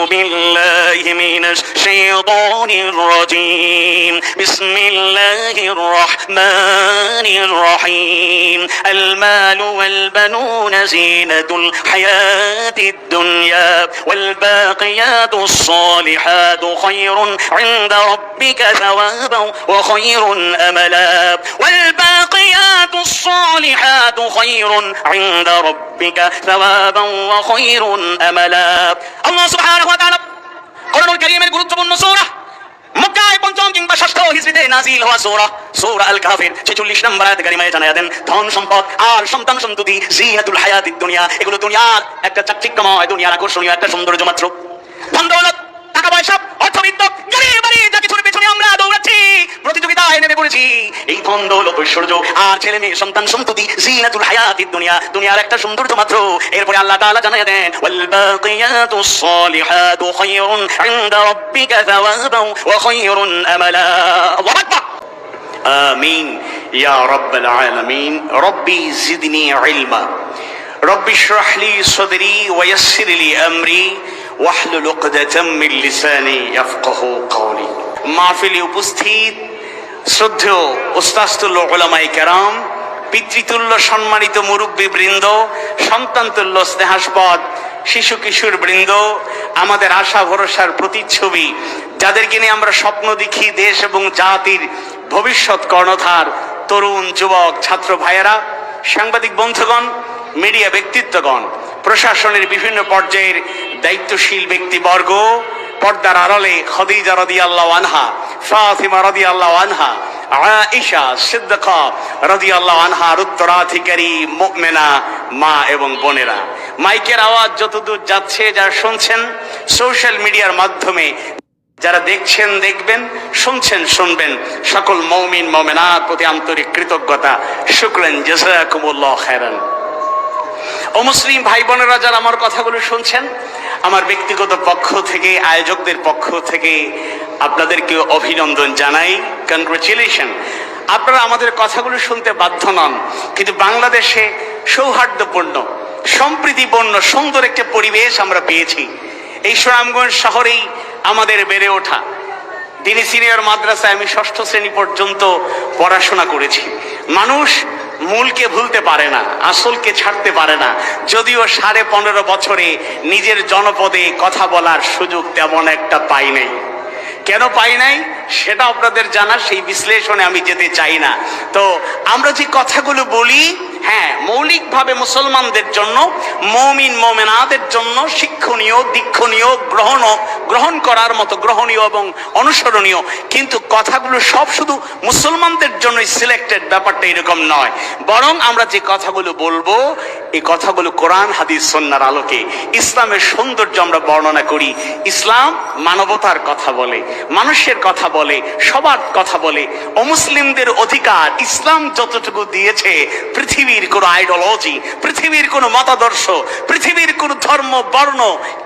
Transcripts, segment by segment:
بالله من الشيطان الرجيم بسم الله الرحمن الرحيم المال والبنون زينة الحياة الدنيا والباقيات الصالحات خير عند ربك ثوابا وخير أملا والباقيات الصالحات خير عند ربك ثوابا وخير أملا আল্লাহ সুবহানাহু ওয়া তাআলা কোরআনুল কারীমের গুরুত্বপূর্ণ সূরা মক্কায় পঞ্চম কিংবা ষষ্ঠ হিজরিতে নাযিল হওয়া সূরা আল কাফির 46 নম্বর আয়াতে কারিমায় জানায়া দেন ধন সম্পদ আর সন্তান সন্ততি জিনাতুল হায়াতিদ দুনিয়া এগুলো দুনিয়ার একটা চাকচিক্যময় দুনিয়ার আকর্ষণীয় একটা সৌন্দর্য মাত্র। ধন দৌলত টাকা পয়সা অর্থবিত্ত গাড়ি বাড়ি যা কিছুর পেছনে আমরা দৌড়াচ্ছি প্রতিযোগিতায় নেমে পড়েছি এই ধন দৌলত ঐশ্বর্য আর ছেলে মেয়ে সন্তান সন্ততি জিনাতুল হায়াতিদ দুনিয়া দুনিয়ার একটা সৌন্দর্য মাত্র। এরপরে আল্লাহ তাআলা জানায়া দেন ওয়াল বাকিয়াতুস সালিহাতু খায়রুন ইনদা রাব্বিকা সাওয়াবান ওয়া খায়রুন আমালা। আল্লাহু আকবার। আমিন ইয়া রাব্বাল আলামিন। রব্বি জিদনি ইলমা রব্বি ইশরাহ লি সাদরি ওয়া ইয়াসসির লি আমরি ওয়াহলুল উকদাতাম মিন লিসানি ইয়াফকাহু কওলি। মাহফিলে উপস্থিত শ্রদ্ধেয় উস্তাদতুল উলামায়ে কেরাম, পিতৃতুল্য সম্মানিত মুরব্বী বৃন্দ, সন্তানতুল্য স্নেহাস্পদ শিশু কিশোর বৃন্দ, আমাদের আশা ভরসার প্রতিচ্ছবি, যাদেরকে নিয়ে আমরা স্বপ্ন দেখি দেশ এবং জাতির ভবিষ্যৎ কর্ণধার, তরুণ যুবক ছাত্র ভাইয়েরা, সাংবাদিক বন্ধুগণ, মিডিয়া ব্যক্তিত্বগণ, প্রশাসনের বিভিন্ন পর্যায়ের দায়িত্বশীল ব্যক্তিবর্গ, পর্দার আড়ালে খাদিজা রাদিয়াল্লাহু আনহা, ফাতিমা রাদিয়াল্লাহু আনহা, আয়েশা সিদ্দিকা রাদিয়াল্লাহু আনহার উত্তরাধিকারী মুমিনা মা এবং বোনেরা, মাইকের আওয়াজ যতদূর যাচ্ছে, যারা শুনছেন সোশ্যাল মিডিয়ার মাধ্যমে, যারা দেখছেন দেখবেন, শুনছেন শুনবেন, সকল মুমিন মুমিনাত প্রতি আন্তরিক কৃতজ্ঞতা, শুকরান, জাযাকুমুল্লাহ খায়রান। ও মুসলিম ভাই বোনেরা, যারা আমার কথাগুলো শুনছেন, আমার ব্যক্তিগত পক্ষ থেকে, আয়োজকদের পক্ষ থেকে আপনাদেরকে অভিনন্দন জানাই, কনগ্রাচুলেশন। আপনারা আমাদের কথাগুলো শুনতে বাধ্য নন, কিন্তু বাংলাদেশে সৌহার্দ্যপূর্ণ, সম্প্রীতিপূর্ণ, সুন্দর একটা পরিবেশ আমরা পেয়েছি। এই সুনামগঞ্জ শহরেই আমাদের বেড়ে ওঠা। দিনী সিনিয়র মাদ্রাসায় আমি ষষ্ঠ শ্রেণী পর্যন্ত পড়াশোনা করেছি। মানুষ মূলকে ভুলতে পারে না, আসলকে ছাড়তে পারে না। যদিও 15.5 বছরে নিজের জনপদে কথা বলার সুযোগ তেমন একটা পাই নাই। কেন পাই নাই সেটা আপনাদের জানা, সেই বিশ্লেষণে আমি যেতে চাই না। তো আমরা যে কথাগুলো বলি, হ্যাঁ, মৌলিকভাবে মুসলমানদের জন্য, মুমিন মুমিনাদের জন্য শিক্ষণীয়, দীক্ষণীয়, গ্রহণ করার মতো, গ্রহণীয় এবং অনুসরণীয়, কিন্তু কথাগুলো সব শুধু মুসলমানদের জন্যই সিলেক্টেড, ব্যাপারটা এরকম নয়। বরং আমরা যে কথাগুলো বলবো, এই কথাগুলো কোরআন হাদিস সুন্নাহর আলোকে ইসলামের সৌন্দর্য আমরা বর্ণনা করি। ইসলাম মানবতার কথা বলে, মানুষের কথা বলে, সবার কথা বলে। অমুসলিমদের অধিকার ইসলাম যতটুকু দিয়েছে, পৃথিবীর কোন আইডিওলজি, পৃথিবীর কোন মতাদর্শ, পৃথিবীর কোন ধর্ম বর্ণ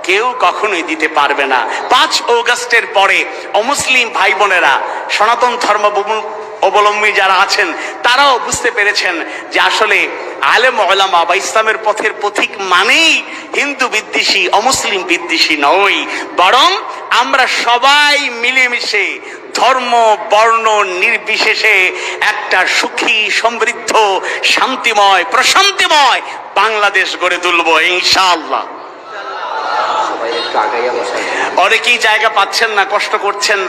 কেউ কখনোই দিতে পারবে না। 5 অগস্টের পরে অমুসলিম ভাই বোনেরা, সনাতন ধর্ম অবলম্বী যারা আছেন, তারাও বুঝতে পেরেছেন যে আসলে আলেম ওলামা বা ইসলামের পথের পথিক মানেই হিন্দু বিদ্বেষী, অমুসলিম বিদ্বেষী নয়, বরং আমরা সবাই মিলেমিশে ধর্ম বর্ণ নির্বিশেষে একটা সুখী, সমৃদ্ধ, শান্তিময়, প্রশান্তিময় বাংলাদেশ গড়ে তুলব ইনশাআল্লাহ। অনেকেই জায়গা পাচ্ছেন না, কষ্ট করছেন,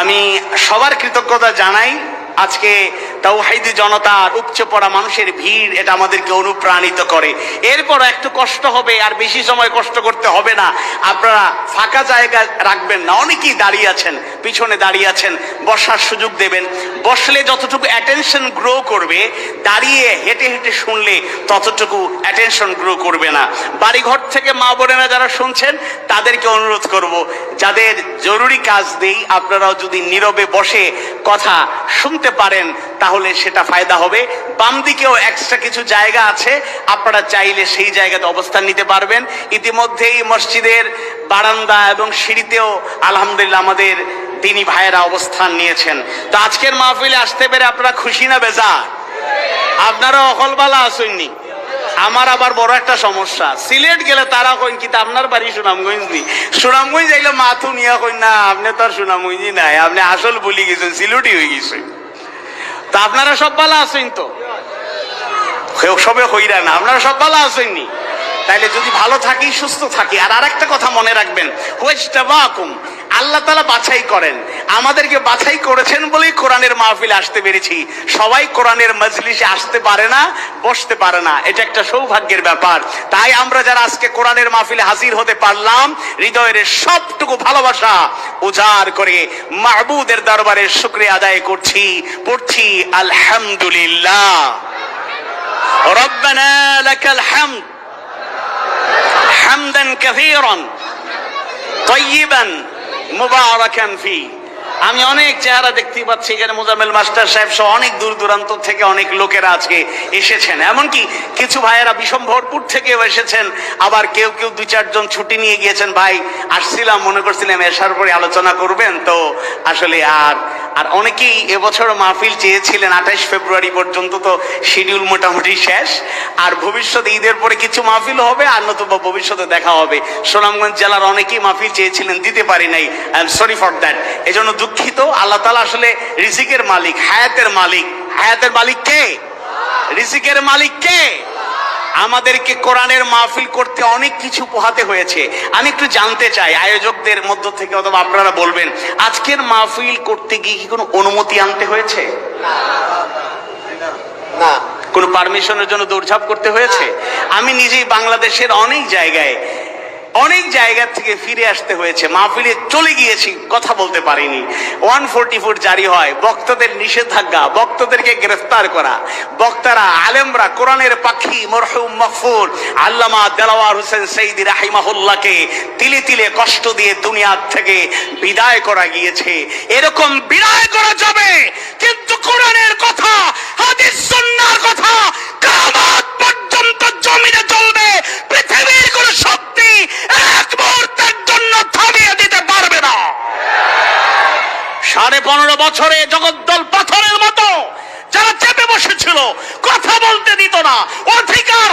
আমি সবার কৃতজ্ঞতা জানাই। আজকে তাওহীদি জনতার উপচে পড়া মানুষের ভিড়, এটা আমাদেরকে অনুপ্রাণিত করে। এরপর একটু কষ্ট হবে, আর বেশি সময় কষ্ট করতে হবে না। আপনারা ফাঁকা জায়গা রাখবেন না, অনেকেই দাঁড়িয়ে আছেন, পিছনে দাঁড়িয়ে আছেন, বসার সুযোগ দেবেন। বসলে যতটুকু অ্যাটেনশন গ্রো করবে, দাঁড়িয়ে হেঁটে হেঁটে শুনলে ততটুকু অ্যাটেনশন গ্রো করবে না। বাড়িঘর থেকে মা বোনেরা যারা শুনছেন, তাদেরকে অনুরোধ করব, যাদের জরুরি কাজ নেই, আপনারাও যদি নীরবে বসে কথা শুনতে পারেন তাহলে সেটা ফায়দা হবে। বাম দিকেও এক্সট্রা কিছু জায়গা আছে, আপনারা চাইলে সেই জায়গাতে অবস্থান নিতে পারবেন। ইতিমধ্যেই মসজিদের বারান্দা এবং সিঁড়িতেও আলহামদুলিল্লাহ আমাদের দিনী ভাইয়েরা অবস্থান নিয়েছেন। তো আজকের মাহফিলে আসতে পেরে আপনারা খুশি না বেজার? আপনারা অকলবালা আসেননি, আমার আবার বড় একটা সমস্যা, সিলেট গেলে তারা কইন কি আপনার বাড়ি সুনামগঞ্জ নি, সুনামগঞ্জ যাইলে মাথু নিয়া কইন না আপনি তো আর সুনামগঞ্জই নাই, আপনি আসল ভুলি গেছেন, সিলেটই হয়ে গেছেন। তা আপনারা সব ভালো আছেন তো? সবে হইরা না, আপনারা সব ভালো আছেন নি? তাইলে যদি ভালো থাকি, সুস্থ থাকি। আর আরেকটা কথা মনে রাখবেন, হুয়াজতাবাকুম, আল্লাহ তাআলা বাছাই করেন, আমাদেরকে বাছাই করেছেন বলেই কোরআনের মাহফিলে আসতে পেরেছি। সবাই কোরআনের মজলিসে আসতে পারে না, বসতে পারে না, এটা একটা সৌভাগ্যের ব্যাপার। তাই আমরা যারা আজকে কোরআনের মাহফিলে হাজির হতে পারলাম, হৃদয়ের সবটুকু ভালোবাসা উজাড় করে মাহবুদের দরবারে শুকরিয়া আদায় করছি, পড়ছি আলহামদুলিল্লাহ। রব্বানা লাকাল হামদ হামদান কাসীরান তাইয়িবান মুবারাকান ফি। আমি অনেক চেহারা দেখতে পাচ্ছি এখানে, মোজাম্মেল মাস্টার সাহেব সহ অনেক দূর দূরান্ত থেকে অনেক লোকেরা আজকে এসেছেন। এমনকি কিছু ভাইয়েরা বিশম্ভরপুর থেকেও এসেছেন, আবার কেউ কেউ 2-4 জন ছুটি নিয়ে গিয়েছেন। ভাই আসছিলাম, মনে করছিলাম এসার পরে আলোচনা করবেন, তো আসলে আর অনেকেই এবছর মাহফিল চেয়েছিলেন 28 ফেব্রুয়ারি পর্যন্ত, তো শিডিউল মোটামুটি শেষ। আর ভবিষ্যতে ঈদের পরে কিছু মাহফিল হবে, আর নতুবা ভবিষ্যতে দেখা হবে। সুনামগঞ্জ জেলার অনেকেই মাহফিল চেয়েছিলেন, দিতে পারি নাই, I am sorry for that. এজন্য দুঃখিত। আল্লাহ তাআলা আসলে রিজিকের মালিক, হায়াতের মালিক। হায়াতের মালিক কে? রিজিকের মালিক কে? আমাদেরকে কোরআনের মাহফিল করতে অনেক কিছু পোহাতে হয়েছে। আমি একটু জানতে চাই আয়োজকদের মধ্য থেকে, অথবা আপনারা বলবেন, আজকের মাহফিল করতে গিয়ে কি কোনো অনুমতি আনতে হয়েছে? না। কোনো পারমিশনের জন্য দৌড়ঝাঁপ করতে হয়েছে? আমি নিজেই বাংলাদেশের অনেক জায়গা থেকে ফিরে আসতে হয়েছে, মাহফিলে চলে গিয়েছি, কথা বলতে পারিনি। 144 জারি হয়, বক্তাদের নিষেধাজ্ঞা, বক্তাদেরকে গ্রেফতার করা। বক্তারা, আলেমরা, কোরআনের পাখি মরহুম মাগফুর আল্লামা দেলাওয়ার হোসেন সৈয়দী রাহিমাহুল্লাহকে তিলে তিলে কষ্ট দিয়ে দুনিয়া থেকে বিদায় করা গিয়েছে। এরকম বিদায় করা যাবে, কিন্তু কোরআনের কথা, হাদিস সুন্নাহর কথা কিয়ামত পর্যন্ত জমিনে চলবে। পৃথিবীর কোন শক্তি এক মুহূর্তের জন্য থামিয়ে দিতে পারবে না। 15.5 বছরে জগদ্দল পাথরের মতো যারা চেপে বসেছিল, কথা বলতে দিত না, অধিকার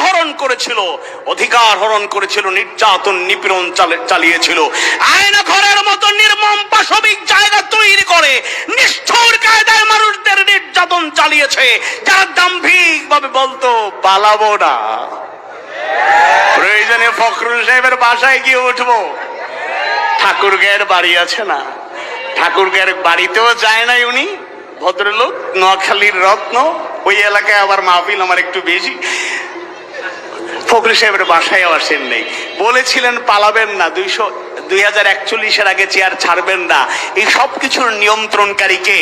হরণ করেছিল, নির্যাতন নিপীড়ন চালিয়েছিল, আয়না ঘরের মতো নির্মম পাশবিক জায়গা তৈরি করে নিষ্ঠুর কায়দায় মানুষদের নির্যাতন চালিয়েছে। যারা দাম্ভিক ভাবে বলতো পালাবো না, প্রয়োজনে ফখরুল সাহেবের বাসায় গিয়ে উঠবো। ঠাকুরগাঁয়ের বাড়ি আছে না, ঠাকুরগাঁয়ের বাড়িতেও যায় নাই উনি, ভদ্রলোক, নোয়াখালীর রত্ন, ওই এলাকায় আবার মাহফিল আমার একটু বেশি। ফখরুল সাহেবের বাসায় আসেন নেই, বলেছিলেন পালাবেন না, 2041 আগে চেয়ার ছাড়বেন না। এই সব কিছুর নিয়ন্ত্রণকারী কে?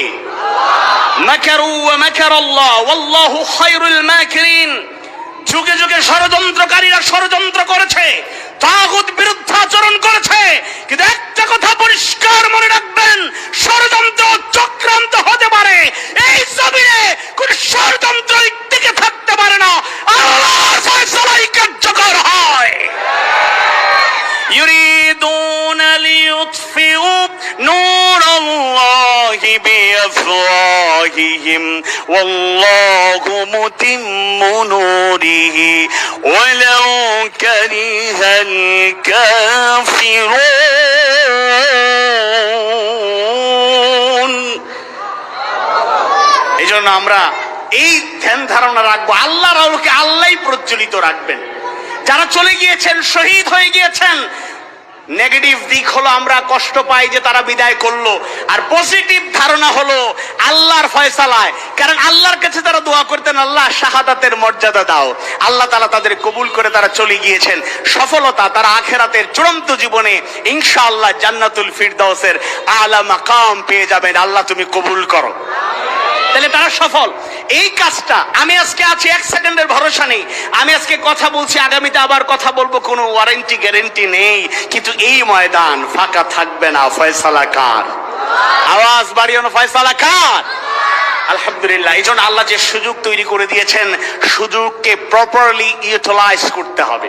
মাকারু ওয়া মাকারাল্লাহ ওয়াল্লাহু খায়রুল মাকিরিন। যুগে যুগে ষড়যন্ত্রকারীরা ষড়যন্ত্র করেছে, তাগুত বিরুদ্ধাচরণ করেছে, কিন্তু একটা কথা পরিষ্কার মনে রাখবেন, ষড়যন্ত্র চক্রান্ত হতে পারে, এই জমিনে কোন ষড়যন্ত্র টিকে থাকতে পারে না। আল্লাহর ফয়সালাই কার্যকর হয়। ইউরিদুনা লিইউতফিউ নূরাল্লাহি বিআফওয়াহিহিম ওয়াল্লাহু মুতিম্মু নূরিহি ওয়ালাউ কারিহাল কাফিরুন। এজন্য আমরা এই ধ্যান ধারণা রাখবো, আল্লাহর আলোকে আল্লাহই প্রজ্বলিত রাখবেন। যারা চলে গিয়েছেন, শহীদ হয়ে গিয়েছেন, নেগেটিভ দিক হলো আমরা কষ্ট পাই যে তারা বিদায় করলো, আর পজিটিভ ধারণা হলো আল্লাহর ফয়সালায়। কারণ আল্লাহর কাছে তারা দোয়া করতেন, আল্লাহ শাহাদাতের মর্যাদা দাও, আল্লাহ তাআলা তাদের কবুল করে তারা চলে গিয়েছেন। সফলতা, তারা আখিরাতের চূড়ান্ত জীবনে ইনশাআল্লাহ জান্নাতুল ফিরদাউসের আলা মাকাম পেয়ে যাবেন। আল্লাহ তুমি কবুল করো। তাহলে তারা সফল। এই কাজটা আমি আজকে আছি, 1 সেকেন্ডের ভরসা নেই। আমি আজকে কথা বলছি, আগামীতে আবার কথা বলবো, কোনো ওয়ারেন্টি গ্যারেন্টি নেই, কিন্তু এই ময়দান ফাঁকা থাকবে না। ফয়সালা কার? আওয়াজ বাড়িয়ে না, ফয়সালা কার? আলহামদুলিল্লাহ। এই জন্য আল্লাহ যে সুযোগ তৈরি করে দিয়েছেন, সুযোগকে প্রপারলি ইউটিলাইজ করতে হবে,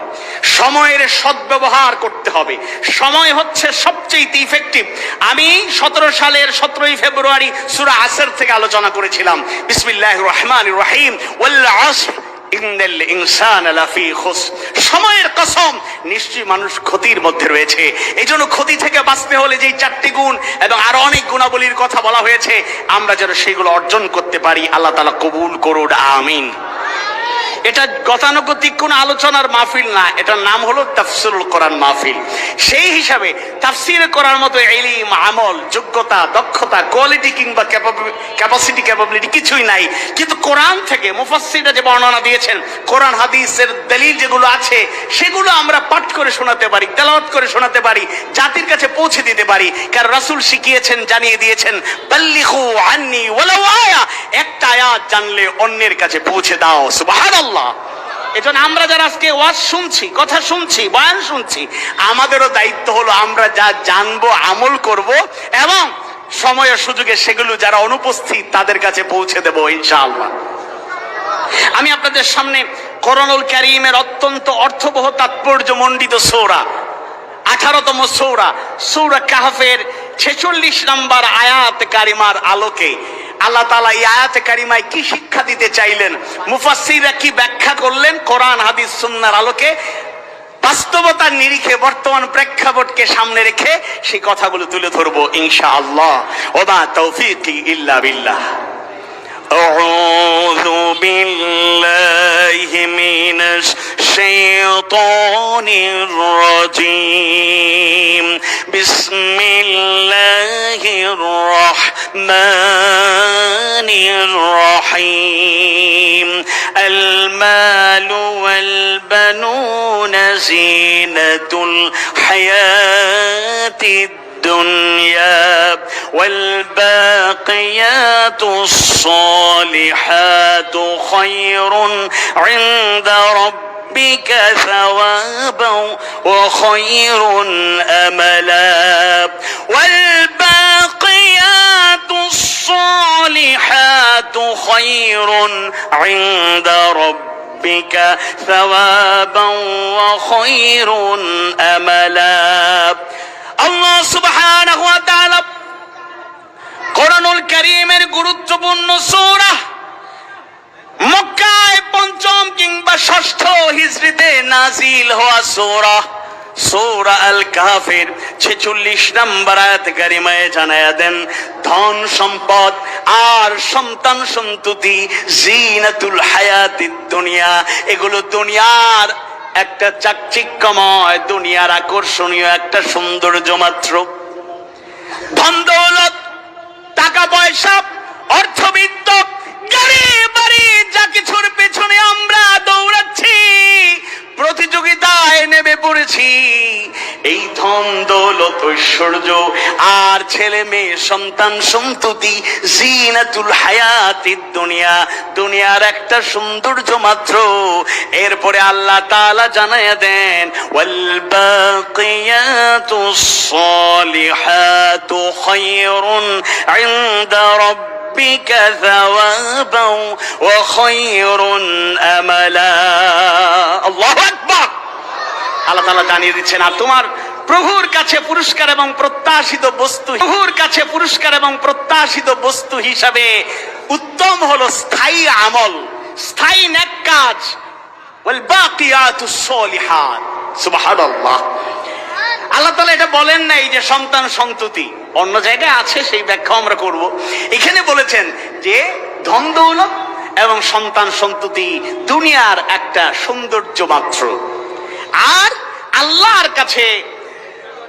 সময়ের সদ্ব্যবহার করতে হবে। সময় হচ্ছে সবচেয়ে ইফেক্টিভ। আমি 17 সালের 17 ফেব্রুয়ারি সূরা আসর থেকে আলোচনা করেছিলাম, বিসমিল্লাহির রহমানির রহিম, ওয়াল আসর ইন্নাল ইনসানা লাফি খুসর, সময়ের কসম নিশ্চয়ই মানুষ ক্ষতির মধ্যে রয়েছে। এই জন্য ক্ষতি থেকে বাঁচতে হলে যেই 4টি গুণ এবং আরো অনেক গুণাবলীর কথা বলা হয়েছে, আমরা যেন সেগুলো অর্জন করতে পারি। আল্লাহ তাআলা কবুল করুন, আমিন। এটা গতানুগতিক কোন আলোচনার মাহফিল না, এটার নাম হলো তাফসীরুল কোরআন মাহফিল। সেই হিসাবে তাফসীর করার মতো ইলম, আমল, যোগ্যতা, দক্ষতা, কোয়ালিটি কিংবা ক্যাপাবিলিটি কিছুই নাই। কিন্তু কোরআন থেকে মুফাসসিররা যে বর্ণনা দিয়েছেন, কোরআন হাদিসের দলিল যেগুলো আছে সেগুলো আমরা পাঠ করে শোনাতে পারি, তেলাওয়াত করে শোনাতে পারি, জাতির কাছে পৌঁছে দিতে পারি। কারণ রাসূল শিখিয়েছেন, জানিয়ে দিয়েছেন, বাল্লিগু আন্নী ওয়ালাউ আয়া, একটা আয়াত জানলে অন্যের কাছে পৌঁছে দাও। সুবহানাল্লাহ। এজন্য আমরা যারা আজকে ওয়াজ শুনছি, কথা শুনছি, বয়ান শুনছি, আমাদেরও দায়িত্ব হলো আমরা যা জানবো আমল করব এবং সময় ও সুযোগে সেগুলো যারা অনুপস্থিত তাদের কাছে পৌঁছে দেব ইনশাআল্লাহ। আমি আপনাদের সামনে কোরআনুল কারীমের অত্যন্ত অর্থবহ তাৎপর্যমণ্ডিত সূরা, 18তম সূরা, সূরা কাহফের 46 নম্বর আয়াত কারিমার আলোকে আল্লাহ তাআলা এই আয়াতে কারিমায় কি শিক্ষা দিতে চাইলেন, মুফাসসিররা কি ব্যাখ্যা করলেন, কোরআন হাদিস সুন্নাহর আলোকে বাস্তবতার নিরিখে বর্তমান প্রেক্ষাপটকে সামনে রেখে সেই কথাগুলো তুলে ধরবো ইনশাআল্লাহ। ওমা তৌফিকি ইল্লা বিল্লাহ। أعوذ بالله من الشيطان الرجيم بسم الله الرحمن الرحيم المال والبنون زينة الحياة الدنيا والباقيات الصالحات خير عند ربك ثوابا وخير أملا والباقيات الصالحات خير عند ربك ثوابا وخير أملا। আল্লাহ সুবহানাহু ওয়া তাআলা কোরআনুল কারীমের গুরুত্বপূর্ণ সূরা, মক্কায় 5ম কিংবা 6ষ্ঠ হিজরিতে নাজিল হওয়া সূরা, সূরা আল কাহফের 46 নম্বর আয়াত কারিমায় জানায়া দেন, ধন সম্পদ আর সন্তান সন্ততি জিনাতুল হায়াতিদ দুনিয়া, এগুলো দুনিয়ার একটা চাকচিক্যময়, দুনিয়ার আকর্ষণীয় একটা সৌন্দর্য মাত্র। ধন দৌলত, টাকা পয়সা, অর্থবিত্ত, গাড়ি বাড়ি, যা কিছুর পেছনে আমরা দৌড়াচ্ছি, প্রতিযোগিতায় নেমে পড়েছি, এই ধন দৌলত, ঐশ্বর্য আর ছেলে মেয়ে, সন্তান সন্ততি জিনাতুল হায়াতিদ দুনিয়া, দুনিয়ার একটা সৌন্দর্য মাত্র। এরপরে আল্লাহ তাআলা জানায়া দেন, ওয়াল বাকিয়াতুস সালিহাতু খায়রুন ইনদা রাব্বিকা থাওয়াবান ওয়া খায়রুন আমালা। আল্লাহু আকবার। আল্লাহ তাআলা জানিয়ে দিচ্ছেন, আর তোমার প্রভুর কাছে পুরস্কার এবং প্রত্যাশিত বস্তু, প্রভুর কাছে পুরস্কার এবং প্রত্যাশিত বস্তু হিসাবে উত্তম হলো স্থায়ী আমল, স্থায়ী নেক কাজ। ওয়াল বাকিয়াতুস সালিহাত, সুবহানাল্লাহ। আল্লাহ তাআলা এটা বলেন নাই যে সন্তান সন্ততি, অন্য জায়গায় আছে, সেই ব্যাখ্যা আমরা করব। এখানে বলেছেন যে ধন দৌলত এবং সন্তান সন্ততি দুনিয়ার একটা সৌন্দর্য মাত্র। আর আল্লাহর কাছে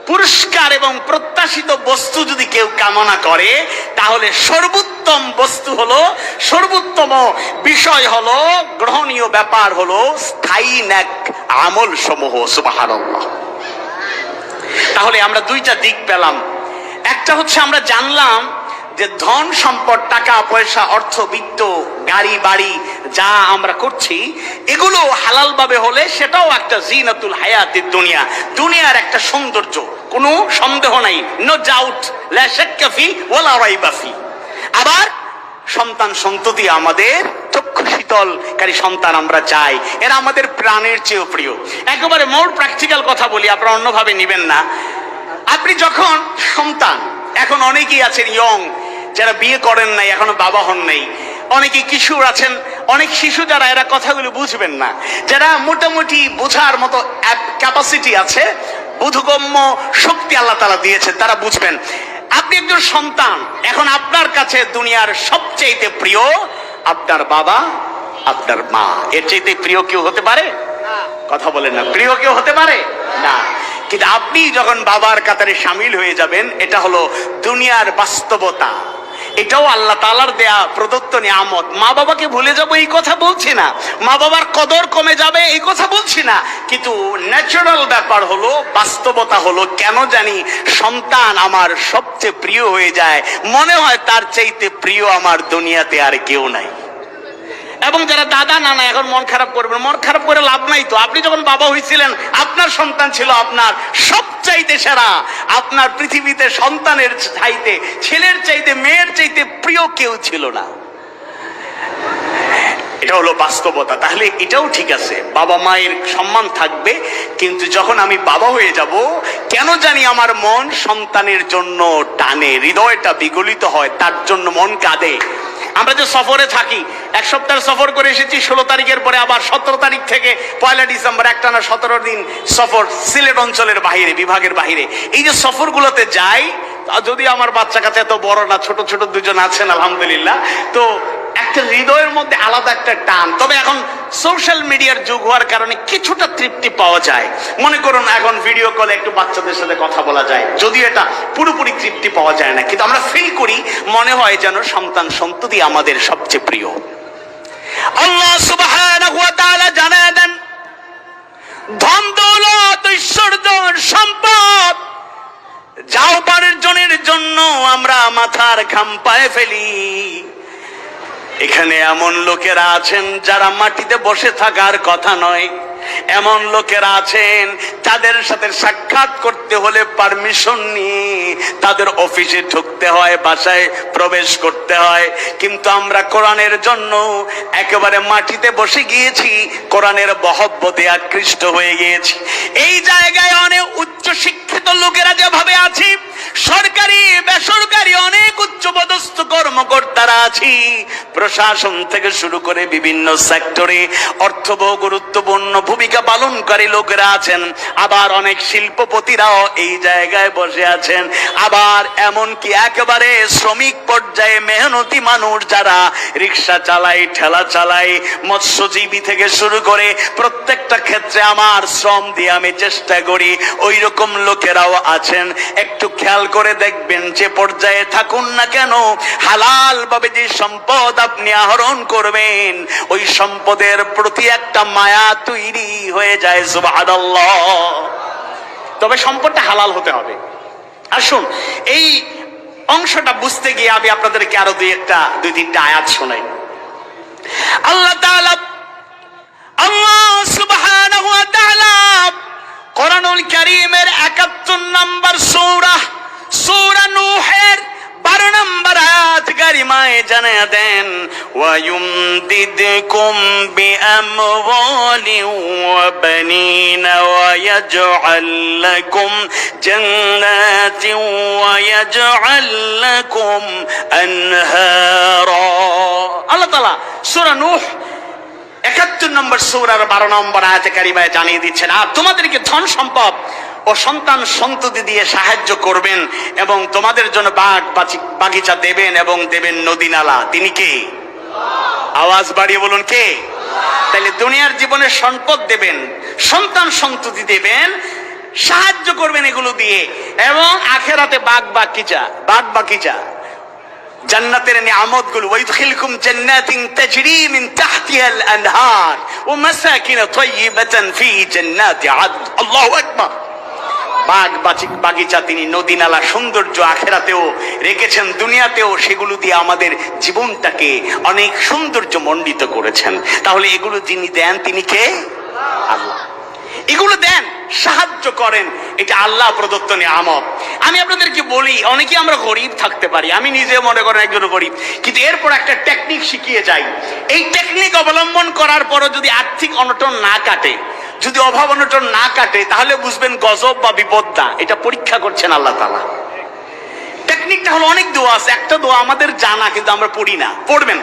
পুরস্কার এবং প্রত্যাশিত বস্তু যদি কেউ কামনা করে, তাহলে সর্বোত্তম বস্তু হলো, সর্বোত্তম বিষয় হলো, গ্রহণীয় ব্যাপার হলো স্থায়ী নেক আমল সমূহ। সুবহানাল্লাহ। তাহলে আমরা দুইটা দিক পেলাম। একটা হচ্ছে আমরা জানলাম যে ধন সম্পদ, টাকা পয়সা, অর্থবিত্ত, গাড়ি বাড়ি যা আমরা করছি, এগুলো হালাল ভাবে হলে সেটাও একটা জিনাতুল হায়াতিদ দুনিয়া, দুনিয়ার একটা সৌন্দর্য, কোনো সন্দেহ নাই, নো ডাউট, লা শাক্কা ফি ওয়ালা রাইবা ফি। আবার সন্তান সন্ততি, আমাদের চক্ষু শীতলকারী সন্তান আমরা চাই, এরা আমাদের প্রাণের চেয়েও প্রিয়। একেবারে মোর প্র্যাকটিক্যাল কথা বলি, আপনারা অন্যভাবে নিবেন না। আপনি যখন সন্তান, এখন অনেকেই আছেন ইয়ং, যারা বিয়ে করেন নাই, এখনো বাবা হন নাই, অনেকেই কিশোর আছেন, অনেক শিশু যারা এরা কথাগুলো বুঝবেন না, যারা মোটামুটি বোঝার মতো ক্যাপাসিটি আছে, বোধগম্য শক্তি আল্লাহ তাআলা দিয়েছে, তারা বুঝবেন। আপনি একজন সন্তান, এখন আপনার কাছে দুনিয়ার সবচেয়ে প্রিয় আপনার বাবা, আপনার মা। এর চাইতে প্রিয় কেউ হতে পারে? কথা বলেন না, প্রিয় কেউ হতে পারে না। কিন্তু আপনি যখন বাবার কাতারে সামিল হয়ে যাবেন, এটা হলো দুনিয়ার বাস্তবতা। এটাও আল্লাহ তাআলার দেয়া প্রদত্ত নিয়ামত। মা বাবাকে ভুলে যাবো এই কথা বলছি না, মা বাবার কদর কমে যাবে এই কথা বলছি না, কিন্তু ন্যাচারাল ব্যাপার হলো, বাস্তবতা হলো, কেন জানি সন্তান আমার সবচেয়ে প্রিয় হয়ে যায়, মনে হয় তার চাইতে প্রিয় আমার দুনিয়াতে আর কেউ নাই। এবং যারা দাদা নানা এখন মন খারাপ করবেন, মন খারাপ করে লাভ নাই তো। আপনি যখন বাবা হয়েছিলেন, আপনার সন্তান ছিল আপনার সবচাইতে সেরা। আপনার পৃথিবীতে সন্তানের চাইতে, ছেলের চাইতে, মেয়ের চাইতে প্রিয় কেউ ছিল না। এটা হলো বাস্তবতা। তাহলে এটাও ঠিক আছে, বাবা মায়ের সম্মান থাকবে, কিন্তু যখন আমি বাবা হয়ে যাব, কেন জানি আমার মন সন্তানের জন্য টানে, হৃদয়টা বিগলিত হয়, তার জন্য মন কাঁদে। আমরা যে সফরে থাকি, এক সপ্তাহ সফর করে এসেছি, 16 তারিখের পরে আবার 17 তারিখ থেকে 1 ডিসেম্বর একটানা 17 দিন সফর সিলেট অঞ্চলের বাইরে, বিভাগের বাইরে। এই যে সফরগুলোতে যাই, যদি আমার বাচ্চা কাছে এত বড় না, ছোট ছোট দুজন আছেন আলহামদুলিল্লাহ, তো একটা হৃদয়ের মধ্যে আলাদা একটা টান। তবে এখন সোশ্যাল মিডিয়ার যুগ হওয়ার কারণে কিছুটা তৃপ্তি পাওয়া যায়। মনে করুন এখন ভিডিও কলে একটু বাচ্চাদের সাথে কথা বলা যায়, যদিও এটা পুরোপুরি তৃপ্তি পাওয়া যায় না, কিন্তু আমরা ফিল করি, মনে হয় যেন সন্তান সন্ততি আমাদের সবচেয়ে প্রিয়। আল্লাহ সুবহানাহু ওয়া তাআলা জানায় দেন, ধন দৌলত ঐশ্বর্য সম্পদ যা উপার্জনের জন্য আমরা মাথার ঘাম পায়ে ফেলি, এখানে এমন লোকেরা আছেন যারা মাটিতে বসে থাকার কথা নয়। এমন লোকেরা আছেন তাদের সাথে সাক্ষাৎ করতে হলে পারমিশন নিয়ে তাদের অফিসে ঢুকতে হয়, বাসায় প্রবেশ করতে হয়। কিন্তু আমরা কোরআনের জন্য একেবারে মাটিতে বসে গিয়েছি, কোরআনের মহব্বতে আকৃষ্ট হয়ে গিয়েছি। এই জায়গায় অনেক উচ্চ শিক্ষিত লোকেরা যেভাবে আছি, সরকারি বেসরকারি অনেক উচ্চপদস্থ কর্মকর্তারা আছি, প্রশাসন থেকে শুরু করে বিভিন্ন সেক্টরে অর্থবহ গুরুত্বপূর্ণ ভূমিকা পালনকারী লোকেরা আছেন। আবার অনেক শিল্পপতিরাও এই জায়গায় বসে আছেন। আবার এমনকি একেবারে শ্রমিক পর্যায়ে মেহনতি মানুষ যারা রিক্সা চালায়, ঠেলা চালায়, মৎস্যজীবী থেকে শুরু করে প্রত্যেকটা ক্ষেত্রে আমার শ্রম দিয়ে আমি চেষ্টা করি, ওই রকম লোকেরাও আছেন। একটু খেয়াল করে দেখবেন, যে পর্যায়ে থাকুন না কেন, হালাল ভাবে যে সম্পদ আপনি আহরণ করবেন, ওই সম্পদের প্রতি একটা মায়া তৈরি হয়ে যায়। সুবহানাল্লাহ। তবে সম্পদটা হালাল হতে হবে। আসুন এই অংশটা বুঝতে গিয়ে আমি আপনাদেরকে আরো দুই তিনটা আয়াত শোনাই। আল্লাহ তাআলা, আল্লাহ সুবহানাহু ওয়া তাআলা কোরআনুল কারীমের 71 নম্বর সূরা নূহের 12 নম্বর আয়াত কারিমায় জানিয়ে দেন, ওয়া ইউমদিদকুম বিআমওয়ালিন ওয়া বানিনা ওয়া ইয়াজআল লাকুম জান্নাতিন ওয়া ইয়াজআল লাকুম আনহারা। আল্লাহ তাআলা সূরা নূহ 71 নম্বর সূরার 12 নম্বর আয়াতে কারিমায় জানিয়ে দিচ্ছেন, আর তোমাদেরকে ধন সম্পদ ও সন্তান সন্ততি দিয়ে সাহায্য করবেন এবং তোমাদের জন্য বাগিচা দেবেন এবং দেবেন নদী নালা। তিনি কে? আওয়াজ বাড়িয়ে বলুন কে? তাহলে দুনিয়ার জীবনে সম্পদ দেবেন, সন্তান সন্ততি দেবেন, সাহায্য করবেন এগুলো দিয়ে, এবং আখেরাতে বাগ বাগিচা জান্নাতের নিয়ামত গুলো, ওয়াইদখিলকুম জান্নাতিন তাজরি মিন তাহতিহাল আনহার ওয়া মাসাকিন তাইয়িবাতান ফি জান্নাতি আদন। আল্লাহু আকবার। বাগিচা তিনি নদী নালা সৌন্দর্য আখেরাতেও রেখেছেন, দুনিয়াতেও সেগুলো দিয়ে আমাদের জীবনটাকে অনেক সৌন্দর্য মণ্ডিত করেছেন। তাহলে এগুলো যিনি দেন তিনি কে? আল্লাহ। এগুলো দেন, সাহায্য করেন, এটা আল্লাহ প্রদত্ত নিয়ামত। আমি আপনাদেরকে বলি, অনেকে আমরা গরিব থাকতে পারি, আমি নিজে মনে করেন একজন গরিব, কিন্তু এরপর একটা টেকনিক শিখিয়ে যাই। এই টেকনিক অবলম্বন করার পরও যদি আর্থিক অনটন না কাটে, যদি অভাব অনটন না কাটে, তাহলে বুঝবেন গজব বা বিপদ না, এটা পরীক্ষা করছেন আল্লাহ তাআলা। টেকনিকটা হলো, অনেক দোয়া আছে, একটা দোয়া আমাদের জানা কিন্তু আমরা পড়ি না, পড়বেন।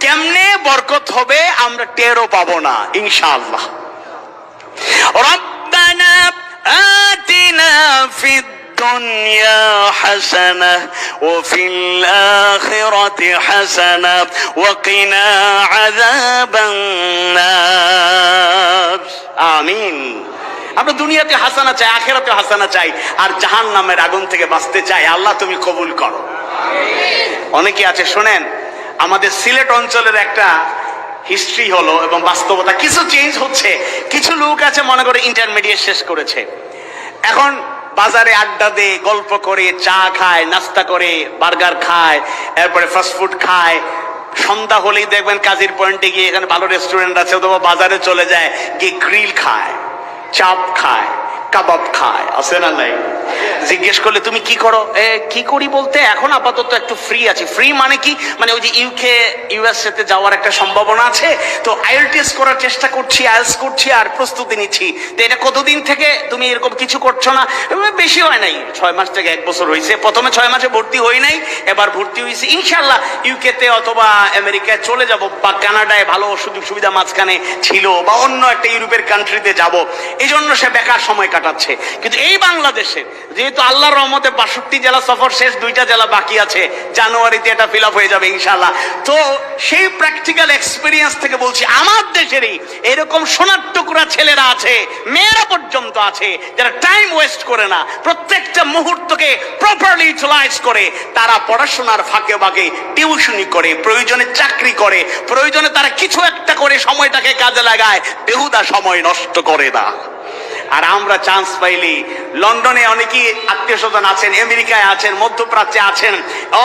কেমনে বরকত হবে আমরা টেরও পাবো না ইনশাআল্লাহ। রব্বানা আতিনা ফিদ দুনিয়া হাসানা ওয়া ফিল আখিরাতি হাসানা ওয়া কিনা আযাবান নার। আমিন। আমরা দুনিয়াতে হাসানা চাই, আখিরাতে হাসানা চাই, আর জাহান্নামের আগুন থেকে বাঁচতে চাই। আল্লাহ তুমি কবুল করো। অনেকে আছে শোনেন, আমাদের সিলেট অঞ্চলের একটা হিস্ট্রি হলো এবং বাস্তবতা কিছু চেঞ্জ হচ্ছে। কিছু লোক আছে মনে করে ইন্টারমিডিয়েট শেষ করেছে, এখন বাজারে আড্ডা দেয়, গল্প করে, চা খায়, নাস্তা করে, বার্গার খায়, এরপরে ফাস্টফুড খায়। সন্ধ্যা হলেই দেখবেন কাজীর পয়েন্টে গিয়ে, এখানে ভালো রেস্টুরেন্ট আছে, অথবা বাজারে চলে যায়, গিয়ে গ্রিল খায়, চাপ খায়, কাবাব খায়, আছে না নাই? জিজ্ঞেস করলে তুমি কি করো? কি করি বলতে এখন আপাতত একটু ফ্রি আছি। ফ্রি মানে কি? মানে ওই যে ইউএসএ তে যাওয়ার একটা সম্ভাবনা আছে, তো আইএলটিএস করার চেষ্টা করছি, আইএলটিএস করছি আর প্রস্তুতি নিচ্ছি। তো এটা কতদিন থেকে তুমি এরকম কিছু করছো না? বেশি হয় নাই, 6 মাস থেকে 1 বছর হয়েছে। প্রথমে 6 মাসে ভর্তি হই নাই, এবার ভর্তি হয়েছি। ইনশাল্লাহ ইউকে তে অথবা আমেরিকায় চলে যাব, বা কানাডায় ভালো সুযোগ সুবিধা মাঝখানে ছিল, বা অন্য একটা ইউরোপের কান্ট্রিতে যাব। এই জন্য সে বেকার সময় কাটাচ্ছে। কিন্তু এই বাংলাদেশে যেহেতু আল্লাহর রহমতে 62 জেলা সফর শেষ, 2টা জেলা বাকি আছে, জানুয়ারিতে এটা ফিল আপ হয়ে যাবে ইনশাআল্লাহ। তো সেই প্র্যাকটিক্যাল এক্সপিরিয়েন্স থেকে বলছি, আমার দেশেরই এরকম সোনার টুকরা ছেলেরা আছে, মেয়েরা পর্যন্ত আছে, যারা টাইম ওয়েস্ট করে না, প্রত্যেকটা মুহূর্তকে প্রপারলি ইউটিলাইজ করে। তারা পড়াশোনার ফাঁকে ফাঁকে টিউশনি করে, প্রয়োজনে চাকরি করে, প্রয়োজনে তারা কিছু একটা করে সময়টাকে কাজে লাগায়, বেহুদা সময় নষ্ট করে না। আর আমরা চান্স পাইলি, লন্ডনে অনেকেই আত্মীয় স্বজন আছেন, আমেরিকায় আছেন, মধ্যপ্রাচ্যে আছেন,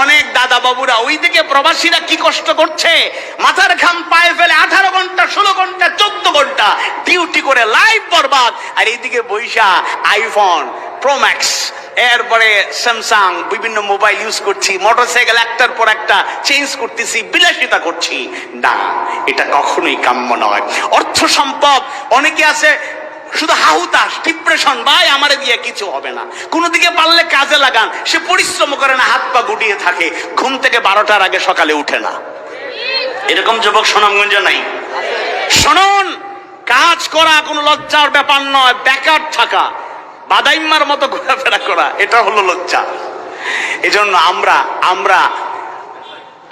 অনেক দাদা বাবুরা ওইদিকে প্রবাসীরা কি কষ্ট করছে, মাথার ঘাম পায়ে ফেলে 18 ঘন্টা 16 ঘন্টা 14 ঘন্টা ডিউটি করে লাইফ বরবাদ। আর এইদিকে বৈশা আইফোন প্রো ম্যাক্স, এরপরে স্যামসাং বিভিন্ন মোবাইল ইউজ করছি, মোটরসাইকেল একটার পর একটা চেঞ্জ করতেছি, বিলাসিতা করছি। না, এটা কখনোই কাম্য নয়। অর্থ সম্পদ অনেকে আছে শুধু হাহুতাশ, ডিপ্রেশন, ভাই আমারে দিয়ে কিছু হবে না, কোনো দিকে পারলে কাজে লাগান। সে পরিশ্রম করে না, হাত পা গুটিয়ে থাকে, ঘুম থেকে 12টার আগে সকালে উঠে না। এরকম যুবক সুনামগঞ্জে নাই? শুনুন, কাজ করা কোনো লজ্জার ব্যাপার নয়, বেকার থাকা, বাদাইম্মার মতো ঘোরাফেরা করা, এটা হলো লজ্জা। এজন্য আমরা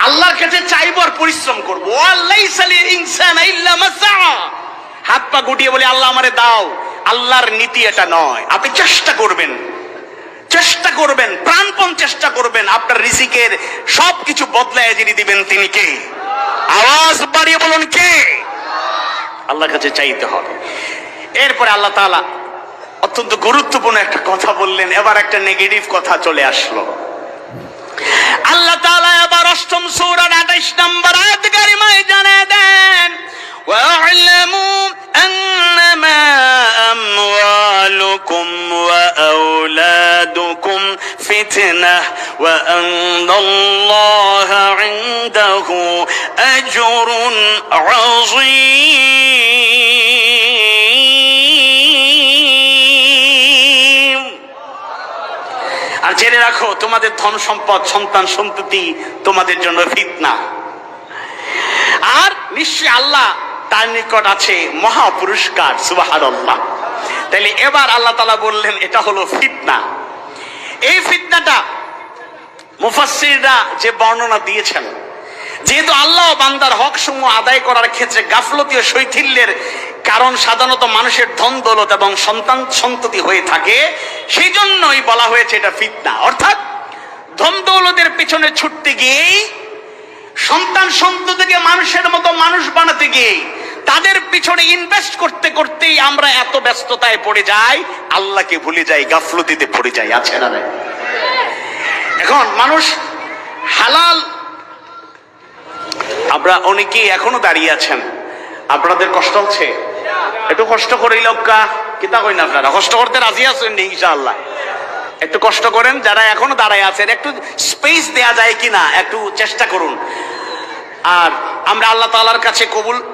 আল্লাহর কাছে চাইব আর পরিশ্রম করবো। ওয়ালাইসা লিল ইনসানি ইল্লা মা সাআ। হাত পা গুটিয়ে বলে আল্লাহ আমারে দাও, আল্লাহর নীতি এটা নয়। আপনি চেষ্টা করবেন, প্রাণপণ চেষ্টা করবেন, আপনার রিজিকের সবকিছু বদলায় যিনি দিবেন তিনি কে? আওয়াজ বাড়িয়ে বলুন কে? আল্লাহর কাছে চাইতে হবে। এরপরে আল্লাহ তাআলা অত্যন্ত গুরুত্বপূর্ণ একটা কথা বললেন। এবার একটা নেগেটিভ কথা চলে আসলো। আল্লাহ তাআলা এবার 8ম সূরার 28 নম্বর আয়াত কারিমায় জানিয়ে দেন, وَاعْلَمُوا أَنَّمَا أَمْوَالُكُمْ وَأَوْلَادُكُمْ فِتْنَةٌ وَأَنَّ اللَّهَ عِندَهُ أَجْرٌ عَظِيمٌ। আর জেনে রাখো, তোমাদের ধন সম্পদ, সন্তান সন্ততি তোমাদের জন্য ফিতনা। আর নিশ্চয় আল্লাহ তার নিকট আছে মহা পুরস্কার। সুবহানাল্লাহ। তাইলে এবার আল্লাহ তাআলা বললেন এটা হলো ফিতনা। এই ফিতনাটা মুফাসসিররা যে বর্ণনা দিয়েছেন, যেহেতু আল্লাহ বান্দার হক সমূহ আদায় করার ক্ষেত্রে গাফলতি ও শৈথিল্যের কারণ সাধারণত মানুষের ধন দৌলত এবং সন্তান সন্ততি হয়ে থাকে, সেই জন্যই বলা হয়েছে এটা ফিতনা। অর্থাৎ ধন দৌলতের পিছনে ছুটতে গিয়েই, সন্তান সন্ততিকে মানুষের মতো মানুষ বানাতে গিয়ে, তাদের পিছনে ইনভেস্ট করতে করতেই আমরা এত ব্যস্ততায় পড়ে যাই, আল্লাহকে ভুলে যাই, গাফলতিতে পড়ে যাই। আছে না? এখন মানুষ হালাল, আমরা অনেকেই এখনো দাঁড়িয়ে আছেন, আপনাদের কষ্ট হচ্ছে, একটু কষ্ট করে লোকা কিতা কই না, আপনারা কষ্ট করতে রাজি আছেন ইনশাআল্লাহ? একটু কষ্ট করেন, যারা এখনো দাঁড়ায় আছেন একটু স্পেস দেয়া যায় কিনা একটু চেষ্টা করুন। আর আমরা আল্লাহ তাআলার কাছে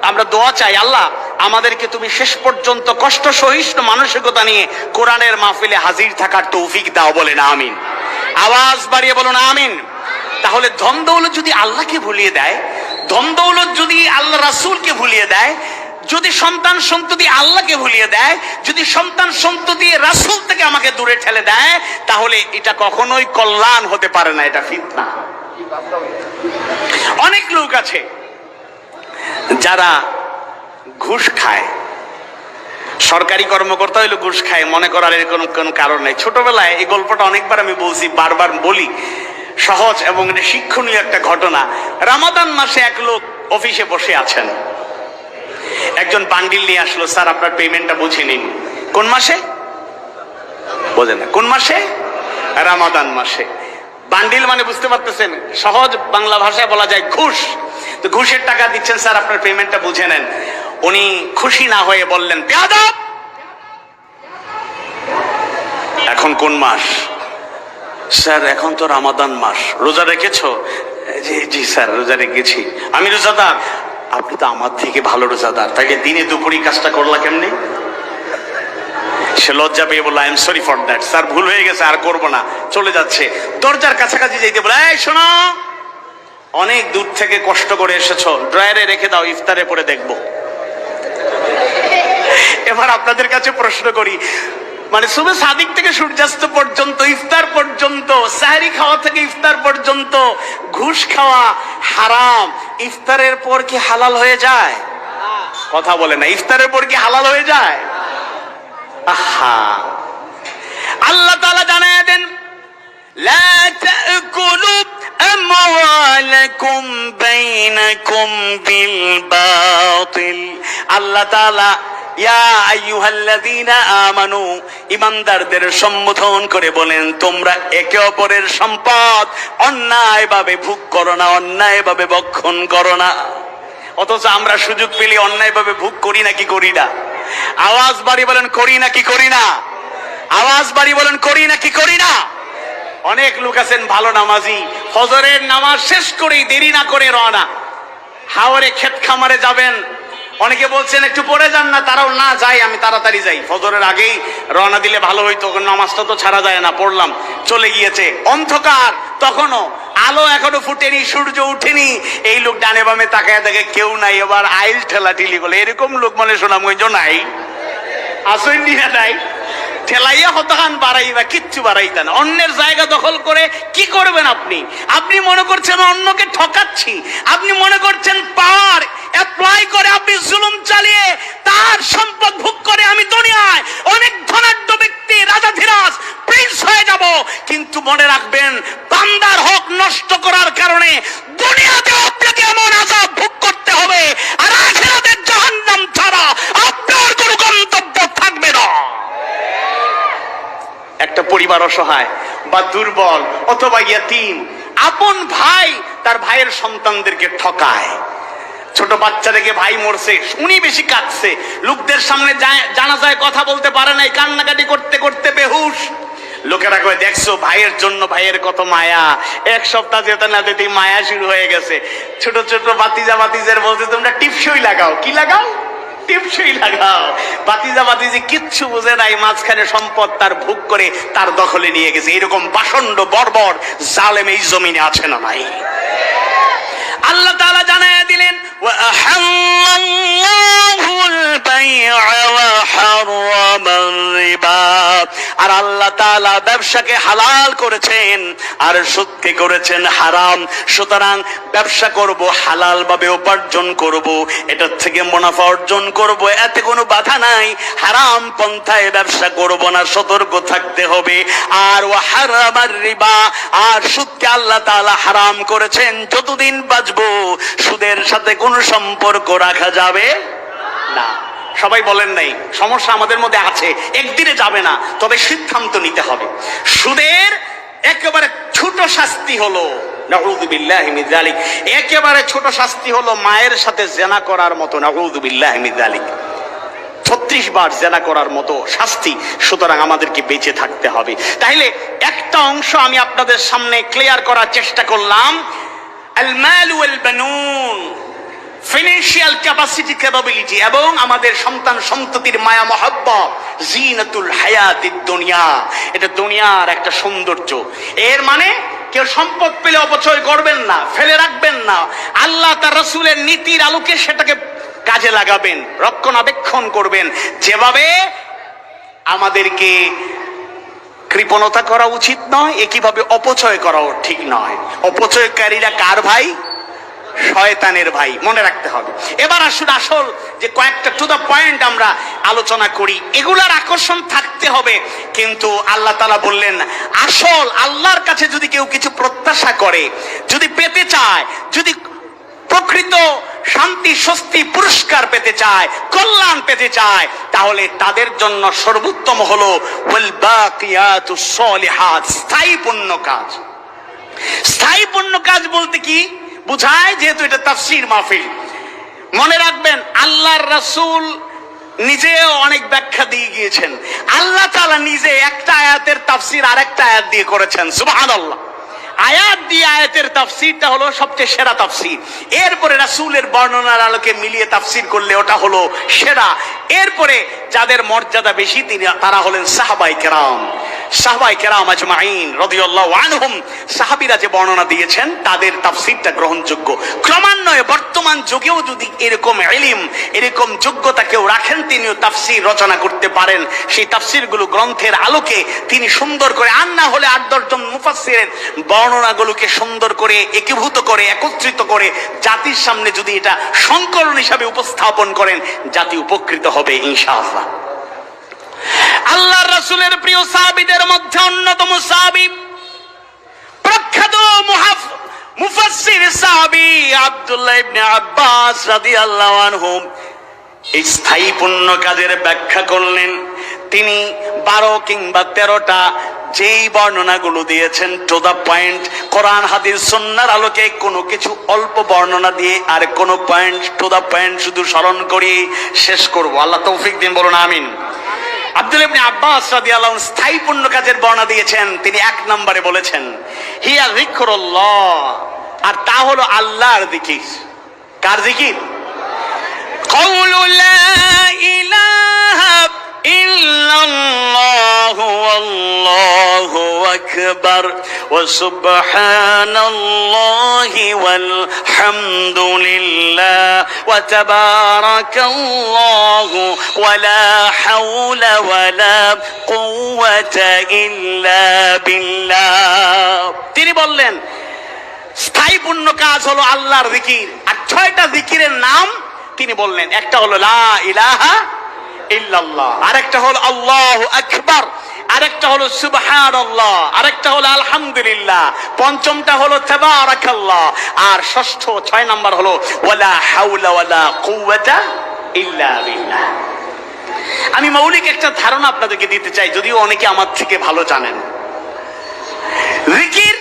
আমরা দোয়া চাই, আল্লাহ আমাদেরকে তুমি শেষ পর্যন্ত কষ্ট সহিষ্ণু মানসিকতা নিয়ে কোরআনের মাহফিলে হাজির থাকার তৌফিক দাও, বলেন আমিন। আওয়াজ বাড়িয়ে বলুন আমিন। তাহলে ধন দৌলত যদি আল্লাহকে ভুলিয়ে দেয়, ধন দৌলত যদি আল্লাহ রাসূলকে ভুলিয়ে দেয়, যদি সন্তান সন্ততি আল্লাহকে ভুলিয়ে দেয়, যদি সন্তান সন্ততি রাসূল থেকে আমাকে দূরে ঠেলে দেয়, তাহলে এটা কখনোই কল্যাণ হতে পারে না, এটা ফিতনা। অনেক লোক আছে যারা ঘুষ খায়, সরকারি কর্মকর্তা হইলো ঘুষ খায়, মনে করার এরকম কোনো কারণ নেই। ছোটবেলায় এই গল্পটা অনেকবার আমি বলছি, বারবার বলি, সহজ এবং এটা শিক্ষণীয় একটা ঘটনা। রমাদান মাসে এক লোক অফিসে বসে আছেন, একজন বান্ডিল নিয়ে আসলো, স্যার আপনার পেমেন্টটা বুঝে নিন। কোন মাসে বোঝেন না? কোন মাসে? রমাদান মাসে। বান্ডিল মানে বুঝতে পারতেছেন, সহজ বাংলা ভাষায় বলা যায় ঘুষ। তো ঘুষের টাকা দিচ্ছেন, স্যার আপনার পেমেন্টটা বুঝে নেন। উনি খুশি না হয়ে বললেন, বেয়াদব, এখন কোন মাস? স্যার এখন তো রমাদান মাস। রোজা রেখেছো? জি জি স্যার রোজা রেখেছি। আমি রোজাদার? আপনি তো আমার থেকে ভালো রোজাদার, তাইলে দিনে দুপুরি কাজটা করলা কেমনি? সে লজ্জা পেয়ে বলল, I am sorry for that, sir ভুল হয়ে গেছে, আর করবো না। চলে যাচ্ছে, দরজার কাছাকাছি যাইতে বলে, এই শোনো, অনেক দূর থেকে কষ্ট করে এসেছো, ড্রয়ারে রেখে দাও, ইফতারে পরে দেখবো। এবার আপনাদের কাছে প্রশ্ন করি, মানে সুবে সাদিক থেকে সূর্যাস্ত পর্যন্ত, ইফতার পর্যন্ত, সাহরি খাওয়া থেকে ইফতার পর্যন্ত ঘুষ খাওয়া হারাম, ইফতারের পর কি হালাল হয়ে যায়? কথা বলে না, ইফতারের পর কি হালাল হয়ে যায়? আহা, আল্লাহ তাআলা জানায় দেন, লা তাকুলু আমওয়ালাকুম বাইনাকুম বিল বাতিল। আল্লাহ তাআলা ইয়া আইয়ুহাল্লাযীনা আমানু, ঈমানদারদের সম্বোধন করে বলেন, তোমরা একে অপরের সম্পদ অন্যায়ভাবে ভোগ করো না, অন্যায়ভাবে ভক্ষণ করো না। অথচ আমরা সুযোগ পেলে অন্যায়ভাবে ভোগ করি নাকি করি না? আওয়াজ বাড়ি বলেন, করি নাকি করি না? আওয়াজ বাড়ি বলেন, করি নাকি করি না? অনেক লোক আছেন ভালো নামাজি, ফজরের নামাজ শেষ করেই দেরি না করে রওনা, হাওরে ক্ষেত খামারে যাবেন। অনেকে বলছেন একটু পরে যান না, তারাও না যাই, আমি তাড়াতাড়ি যাই, ফজরের আগেই রওনা দিলে ভালো হইতো, নামাজটা তো ছাড়া যায় না, পড়লাম, চলে গিয়েছে। অন্ধকার, তখনও আলো এখনো ফুটেনি, সূর্য উঠেনি, এই লোক ডানে বামে তাকায় দেখে কেউ নাই, এবার আইল ঠেলা ঠেলি বলে, এরকম লোক মানে সুনামগঞ্জ নাই, আসেন না নাই, ঠেলাইয়া হতাহান বাড়াইবা, কিচ্ছু বাড়াইতা না। অন্যের জায়গা দখল করে কি করবেন আপনি? আপনি মনে করছেন অন্যকে ঠকাচ্ছি, আপনি মনে করছেন পাওয়ার অ্যাপ্লাই করে আপনি জুলুম চালিয়ে তার সম্পদ ভোগ করে আমি দুনিয়ায় অনেক ধনাঢ্য ব্যক্তি, রাজাধিরাজ, প্রিন্স হয়ে যাব। কিন্তু মনে রাখবেন, বান্দার হক নষ্ট করার কারণে দুনিয়াতে আপনাকে এমন আযাব ভোগ করতে হবে, আর আখিরাতের জাহান্নাম ছাড়া আপনার কোনো গন্তব্য থাকবে না। একটা পরিবার অসহায় বা দুর্বল অথবা ইয়াতীম, আপন ভাই তার ভাইয়ের সন্তানদেরকে ঠকায়, ছোট বাচ্চা রেখে ভাই মরছে, উনি বেশি কাঁদছে, লোকদের সামনে জানাজায় কথা বলতে পারে নাই, কান্নাকাটি করতে করতে বেহুশ। লোকেরা কয়, দেখছো ভাইয়ের জন্য ভাইয়ের কত মায়া, এক সপ্তাহ যেতে না যেতেই মায়া শুরু হয়ে গেছে। ছোট ছোট বাতিজা বাতিজের বলছে, তোমরা টিপসই লাগাও। কি লাগাও? টিপসই লাগাও। বাতিজা বাতিজি কিচ্ছু বুঝে নাই, মাঝখানে সম্পদ তার ভোগ করে তার দখলে নিয়ে গেছে। এরকম পাষণ্ড বর্বর জালেম এই জমিনে আছে না নাই? আল্লাহ তাআলা জানায়া দিলেন, ওয়া আহাল্লাহুল বাই'a ওয়া হারামার রিবা, আর আল্লাহ তাআলা ব্যবসাকে হালাল করেছেন আর সুদকে করেছেন হারাম। সুতরাং ব্যবসা করব, হালাল ভাবে উপার্জন করব, এটার থেকে মুনাফা অর্জন করব, এতে কোনো বাধা নাই। হারাম পন্থায় ব্যবসা করব না, সতর্ক থাকতে হবে। আর ওয়া হারামার রিবা, আর সুদকে আল্লাহ তাআলা হারাম করেছেন। যতদিন বাঁচবো সুদের সাথে কোনো সম্পর্ক রাখা যাবে না। সবাই বলেন নাই, সমস্যা আমাদের মধ্যে আছে, একদিনে যাবে না, তবে সিদ্ধান্ত নিতে হবে। সুদের একেবারে ছোট শাস্তি হলো, নাউযু বিল্লাহি মিন যালিক, একেবারে ছোট শাস্তি হলো মায়ের সাথে জিনা করার মতো, নাউযু বিল্লাহি মিন যালিক, 36 বার জিনা করার মতো শাস্তি। সুতরাং আমাদেরকে বেঁচে থাকতে হবে। তাইলে একটা অংশ আমি আপনাদের সামনে ক্লিয়ার করার চেষ্টা করলাম, আল মাল ওয়াল বানুন, ফিনান্সিয়াল ক্যাপাসিটি, ক্যাপাবিলিটি, এবং আমাদের সন্তান সন্ততির মায়া মহব্বত, জিনাতুল হায়াতিদ দুনিয়া, এটা দুনিয়ার একটা সৌন্দর্য। এর মানে কেউ সম্পদ পেলে অপচয় করবেন না, ফেলে রাখবেন না। আল্লাহ তার রাসূলের নীতির আলোকে সেটাকে কাজে লাগাবেন, রক্ষণাবেক্ষণ করবেন। যেভাবে আমাদেরকে কৃপণতা করা উচিত নয়, একইভাবে অপচয় করাও ঠিক নয়। অপচয়কারীরা কার ভাই? শয়তানের ভাই, মনে রাখতে হবে। এবার আসুন আসল যে কয়েকটা টু দা পয়েন্ট আমরা আলোচনা করি, এগুলার আকর্ষণ থাকতে হবে। কিন্তু আল্লাহ তাআলা বললেন আসল আল্লাহর কাছে যদি কেউ কিছু প্রত্যাশা করে, যদি পেতে চায়, যদি প্রকৃত শান্তি, স্বস্তি, পুরস্কার পেতে চায়, কল্যাণ পেতে চায়, তাহলে তাদের জন্য সর্বোত্তম হলো ওয়াল বাকিয়াতুস সলিহাত, স্থায়ী পুণ্য কাজ। স্থায়ী পুণ্য কাজ বলতে কি বুঝায়? যেহেতু এটা তাফসীর মাহফিল, মনে রাখবেন আল্লাহর রাসূল নিজেও অনেক ব্যাখ্যা দিয়ে গিয়েছেন। আল্লাহ তাআলা নিজে একটা আয়াতের তাফসীর আরেকটা আয়াত দিয়ে করেছেন। সুবহানাল্লাহ। আয়াত দিয়ে আয়াতের তাফসীরটা হলো সবচেয়ে সেরা তাফসীর। এরপরে রাসূলের বর্ণনার আলোকে মিলিয়ে তাফসীর করলে ওটা হলো সেরা। এরপরে যাদের মর্যাদা বেশি তারা হলেন সাহাবায়ে কেরাম। সাহাবায়ে কেরাম আজমাইন রাদিয়াল্লাহু আনহুম, সাহাবীরা যে বর্ণনা দিয়েছেন তাদের তাফসীরটা গ্রহণযোগ্য। ক্রমান্বয়ে বর্তমান যুগেও যদি এরকম ইলম, এরকম যোগ্যতা কেউ রাখেন, তিনিও তাফসীর রচনা করতে পারেন। সেই তাফসীরগুলো গ্রন্থের আলোকে তিনি সুন্দর করে, আর না হলে ৮-১০ জন মুফাসসিরের বর্ণনাগুলোকে সুন্দর করে একীভূত করে, একত্রিত করে জাতির সামনে যদি এটা সংকলন হিসাবে উপস্থাপন করেন, জাতি উপকৃত হবে ইনশাআল্লাহ। আল্লাহর রাসূলের প্রিয় সাহাবীদের মধ্যে অন্যতম সাহাবী, প্রখ্যাত মুফাসসির সাহাবী আব্দুল্লাহ ইবনে আব্বাস রাদিয়াল্লাহু আনহু এই স্থায়ী পুণ্য কাজের ব্যাখ্যা করলেন। তিনি 12 কিংবা 13টা যেই বর্ণনাগুলো দিয়েছেন টু দা পয়েন্ট, কোরআন হাদিস সুন্নাহর আলোকে কোনো কিছু অল্প বর্ণনা দিয়ে আর কোনো পয়েন্ট টু দা পয়েন্ট শুধু স্মরণ করি শেষ করব। আল্লাহ তৌফিক দিন, বলুন আমিন। আব্দুল্লাহ ইবনে আব্বাস রাদিয়াল্লাহু আনহু স্থায়ী পুণ্য কাজের বর্ণনা দিয়েছেন। তিনি 1 নম্বরে বলেছেন হিয়া যিকরুল্লাহ, আর তা হলো আল্লাহর জিকির। কার জিকির? কাউলু লা ইলাহা ইল্লাল্লাহু আল্লাহু আকবার ওয়া সুবহানাল্লাহি ওয়াল হামদুলিল্লাহ ওয়া তাবারাকাল্লাহু ওয়া লা হাওলা ওয়া লা কুওয়াতা ইল্লা বিল্লাহ। তিনি বললেন স্থায়ী পুণ্য কাজ হলো আল্লাহর জিকির। আর 6টা জিকিরের নাম তিনি বললেন। একটা হলো লা ইলাহা ইল্লাল্লাহ, আরেকটা হলো আল্লাহু আকবার, আরেকটা হলো সুবহানাল্লাহ, আরেকটা হলো আলহামদুলিল্লাহ, পঞ্চমটা হলো তাবারাকাল্লাহ, আর ষষ্ঠ 6 নাম্বার হলো ওয়ালা হাওলা ওয়ালা কুওয়াতা ইল্লা বিল্লাহ। আমি মৌলিক একটা ধারণা আপনাদেরকে দিতে চাই, যদিও অনেকে আমার থেকে ভালো জানেন। জিকির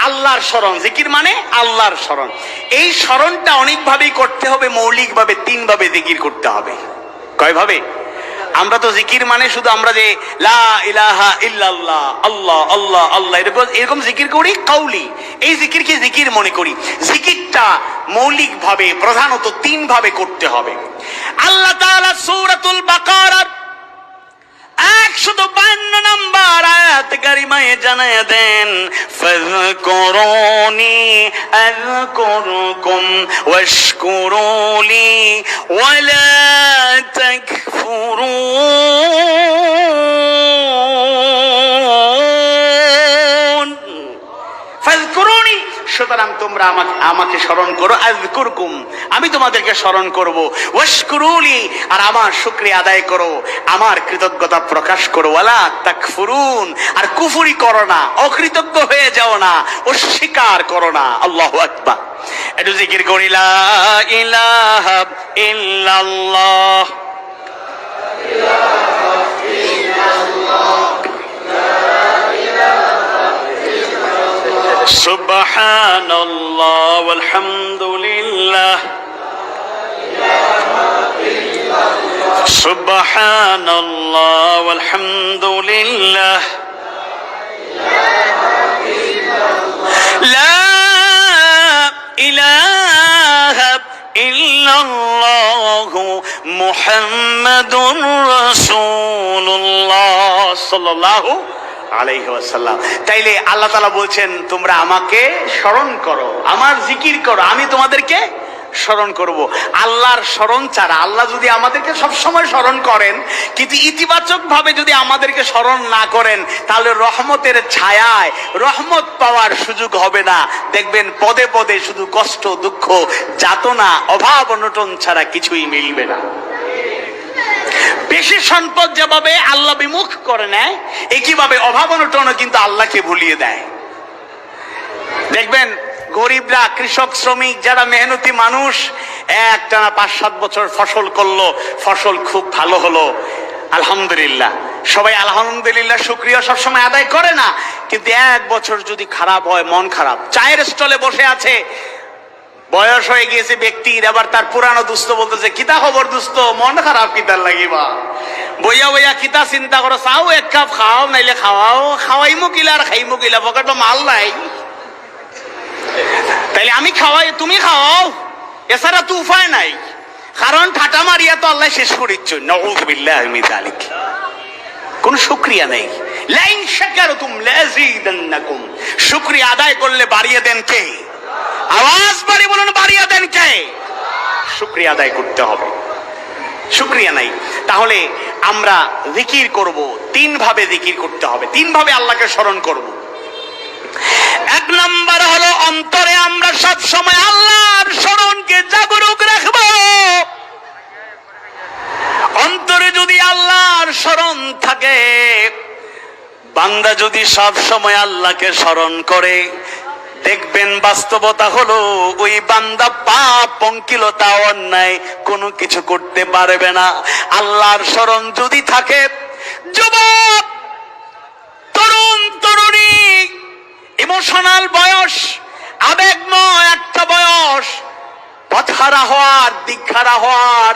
আল্লাহর স্মরণ, জিকির মানে আল্লাহর স্মরণ। এই স্মরণটা অনেকভাবেই করতে হবে, মৌলিকভাবে 3 ভাবে জিকির করতে হবে। কয়ভাবে? আমরা তো জিকির মানে শুধু আমরা যে লা ইলাহা ইল্লাল্লাহ, আল্লাহ আল্লাহ আল্লাহ এরকম জিকির করি কাউলি, এই জিকিরকে জিকির মনে করি। জিকিরটা মৌলিকভাবে প্রধানত 3 ভাবে করতে হবে। আল্লাহ তাআলা সূরাতুল বাকারার 152 নম্বর আয়াত কারিমায়ে জানায়া দেন ফাযকুরুনি আযকুরকুম ওয়াশকুরুলি ওয়ালা তাকফুরুন। ফাযকুরুনি, সুতরাং তোমরা আমাকে স্মরণ করো, আযকুরকুম, আমি তোমাদেরকে স্মরণ করব, ওয়াশকুরুলি, আর আমার শুকরিয়া আদায় করো, আমার কৃতজ্ঞতা প্রকাশ করো, ওয়ালা তাকফুরুন, আর কুফরি করো না, অকৃতজ্ঞ হয়ে যাও না, অস্বীকার করো না। আল্লাহু আকবার। একটু জিকির করি লা ইলাহা ইল্লাল্লাহ, সুবহানাল্লাহ ওয়াল হামদুলিল্লাহ, সুবহানাল্লাহ ওয়াল হামদুলিল্লাহ, লা ইলাহা ইল্লাল্লাহু মুহাম্মাদুর রাসূলুল্লাহ সাল্লাল্লাহু আলাইহি ওয়াসাল্লাম। তাইলে আল্লাহ তাআলা বলছেন তোমরা আমাকে স্মরণ করো, আমার জিকির করো, আমি তোমাদেরকে স্মরণ করব। আল্লাহর স্মরণ ছাড়া, আল্লাহ যদি আমাদেরকে সব সময় স্মরণ করেন কিন্তু ইতিবাচক ভাবে যদি আমাদেরকে স্মরণ না করেন, তাহলে রহমতের ছায়ায় রহমত পাওয়ার সুযোগ হবে না। দেখবেন পদে পদে শুধু কষ্ট, দুঃখ, যাতনা, অভাব অনটন ছাড়া কিছুই মিলবে না। বেশি সম্পদ যেভাবে আল্লাহ বিমুখ করে নেয়, একইভাবে অভাব অনটনও কিন্তু আল্লাহকে ভুলিয়ে দেয়। দেখবেন গরিবরা, কৃষক, শ্রমিক, যারা মেহনতি মানুষ, একটানা 5-7 বছর ফসল করলো, ফসল খুব ভালো হলো, আলহামদুলিল্লাহ। সবাই আলহামদুলিল্লাহ শুকরিয়া সবসময় আদায় করে না, কিন্তু 1 বছর যদি খারাপ হয়, মন খারাপ। চায়ের স্টলে বসে আছে, বয়স হয়ে গিয়েছে ব্যক্তির, আবার তার পুরানো দুস্থ বলতেছে কিতা খবর দুস্থ, মন খারাপ কিতার লাগিবা, বইয়া বইয়া কিতা চিন্তা করো, চাও 1 কাপ খাও, নাইলে খাওয়াও, খাওয়াইমু কিলা আর খাইমু কিলা, পকেটে মাল নাই, তাইলে আমি খাওয়াই তুমি খাওয়াও, এছাড়া তো উপায় নাই। কারণ ঠাটা মারিয়া তো আল্লাহ শেষ করিচ্ছ, নাউযু বিল্লাহি মিন যালিক। কোন শুকরিয়া নেই। লাইন শাকারতুম লাযীদান্নাকুম, শুকরিয়া আদায় করলে বাড়িয়ে দেন কে? আওয়াজ বাড়ি বলুন, বাড়িয়ে দেন কে? শুকরিয়া আদায় করতে হবে। শুকরিয়া নাই, তাহলে আমরা জিকির করব। 3 ভাবে জিকির করতে হবে, 3 ভাবে আল্লাহকে স্মরণ করব। 1 নাম্বার হলো অন্তরে আমরা সব সময় আল্লাহর স্মরণকে জাগরুক রাখব। অন্তরে যদি আল্লাহর স্মরণ থাকে, বান্দা যদি সব সময় আল্লাহকে স্মরণ করে, দেখবেন বাস্তবতা হলো ওই বান্দা পাপ, পঙ্কিলতা, অন্যায় কোনো কিছু করতে পারবে না। আল্লাহর স্মরণ যদি থাকে, যুবক, তরুণ, তরুণী, ইমোশনাল বয়স, আবেগময় একটা বয়স, পথহারা হওয়ার, দিকহারা হওয়ার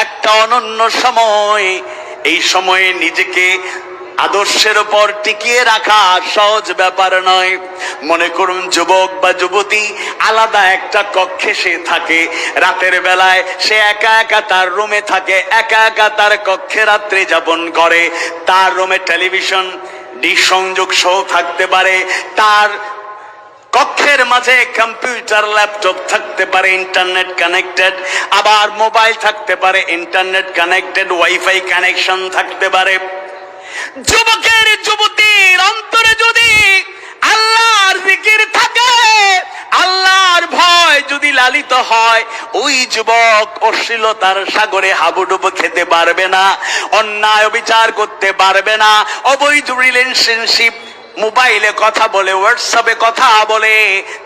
একটা অনন্য সময়। এই সময়ে নিজেকে আদর্শের উপর টিকিয়ে রাখা সহজ ব্যাপার নয়। মনে করুন যুবক বা যুবতী আলাদা একটা কক্ষে সে থাকে, রাতের বেলায় সে একা একা তার রুমে থাকে, একা একা তার কক্ষে রাত্রি যাপন করে। তার রুমে টেলিভিশন, ডিশ সংযোগ সহ থাকতে পারে, তার কক্ষের মাঝে কম্পিউটার, ল্যাপটপ থাকতে পারে ইন্টারনেট কানেক্টেড, আবার মোবাইল থাকতে পারে ইন্টারনেট কানেক্টেড, ওয়াইফাই কানেকশন থাকতে পারে। যুবকের, যুবতীর অন্তরে যদি আল্লাহর জিকির থাকে, আল্লাহর ভয় যদি লালিত হয়, ওই যুবক অশ্লীলতার সাগরে হাবুডুবু খেতে পারবে না, অন্যায় বিচার করতে পারবে না, অবৈধ রিলেশনশিপ, মোবাইলে কথা বলে, হোয়াটসঅ্যাপে কথা বলে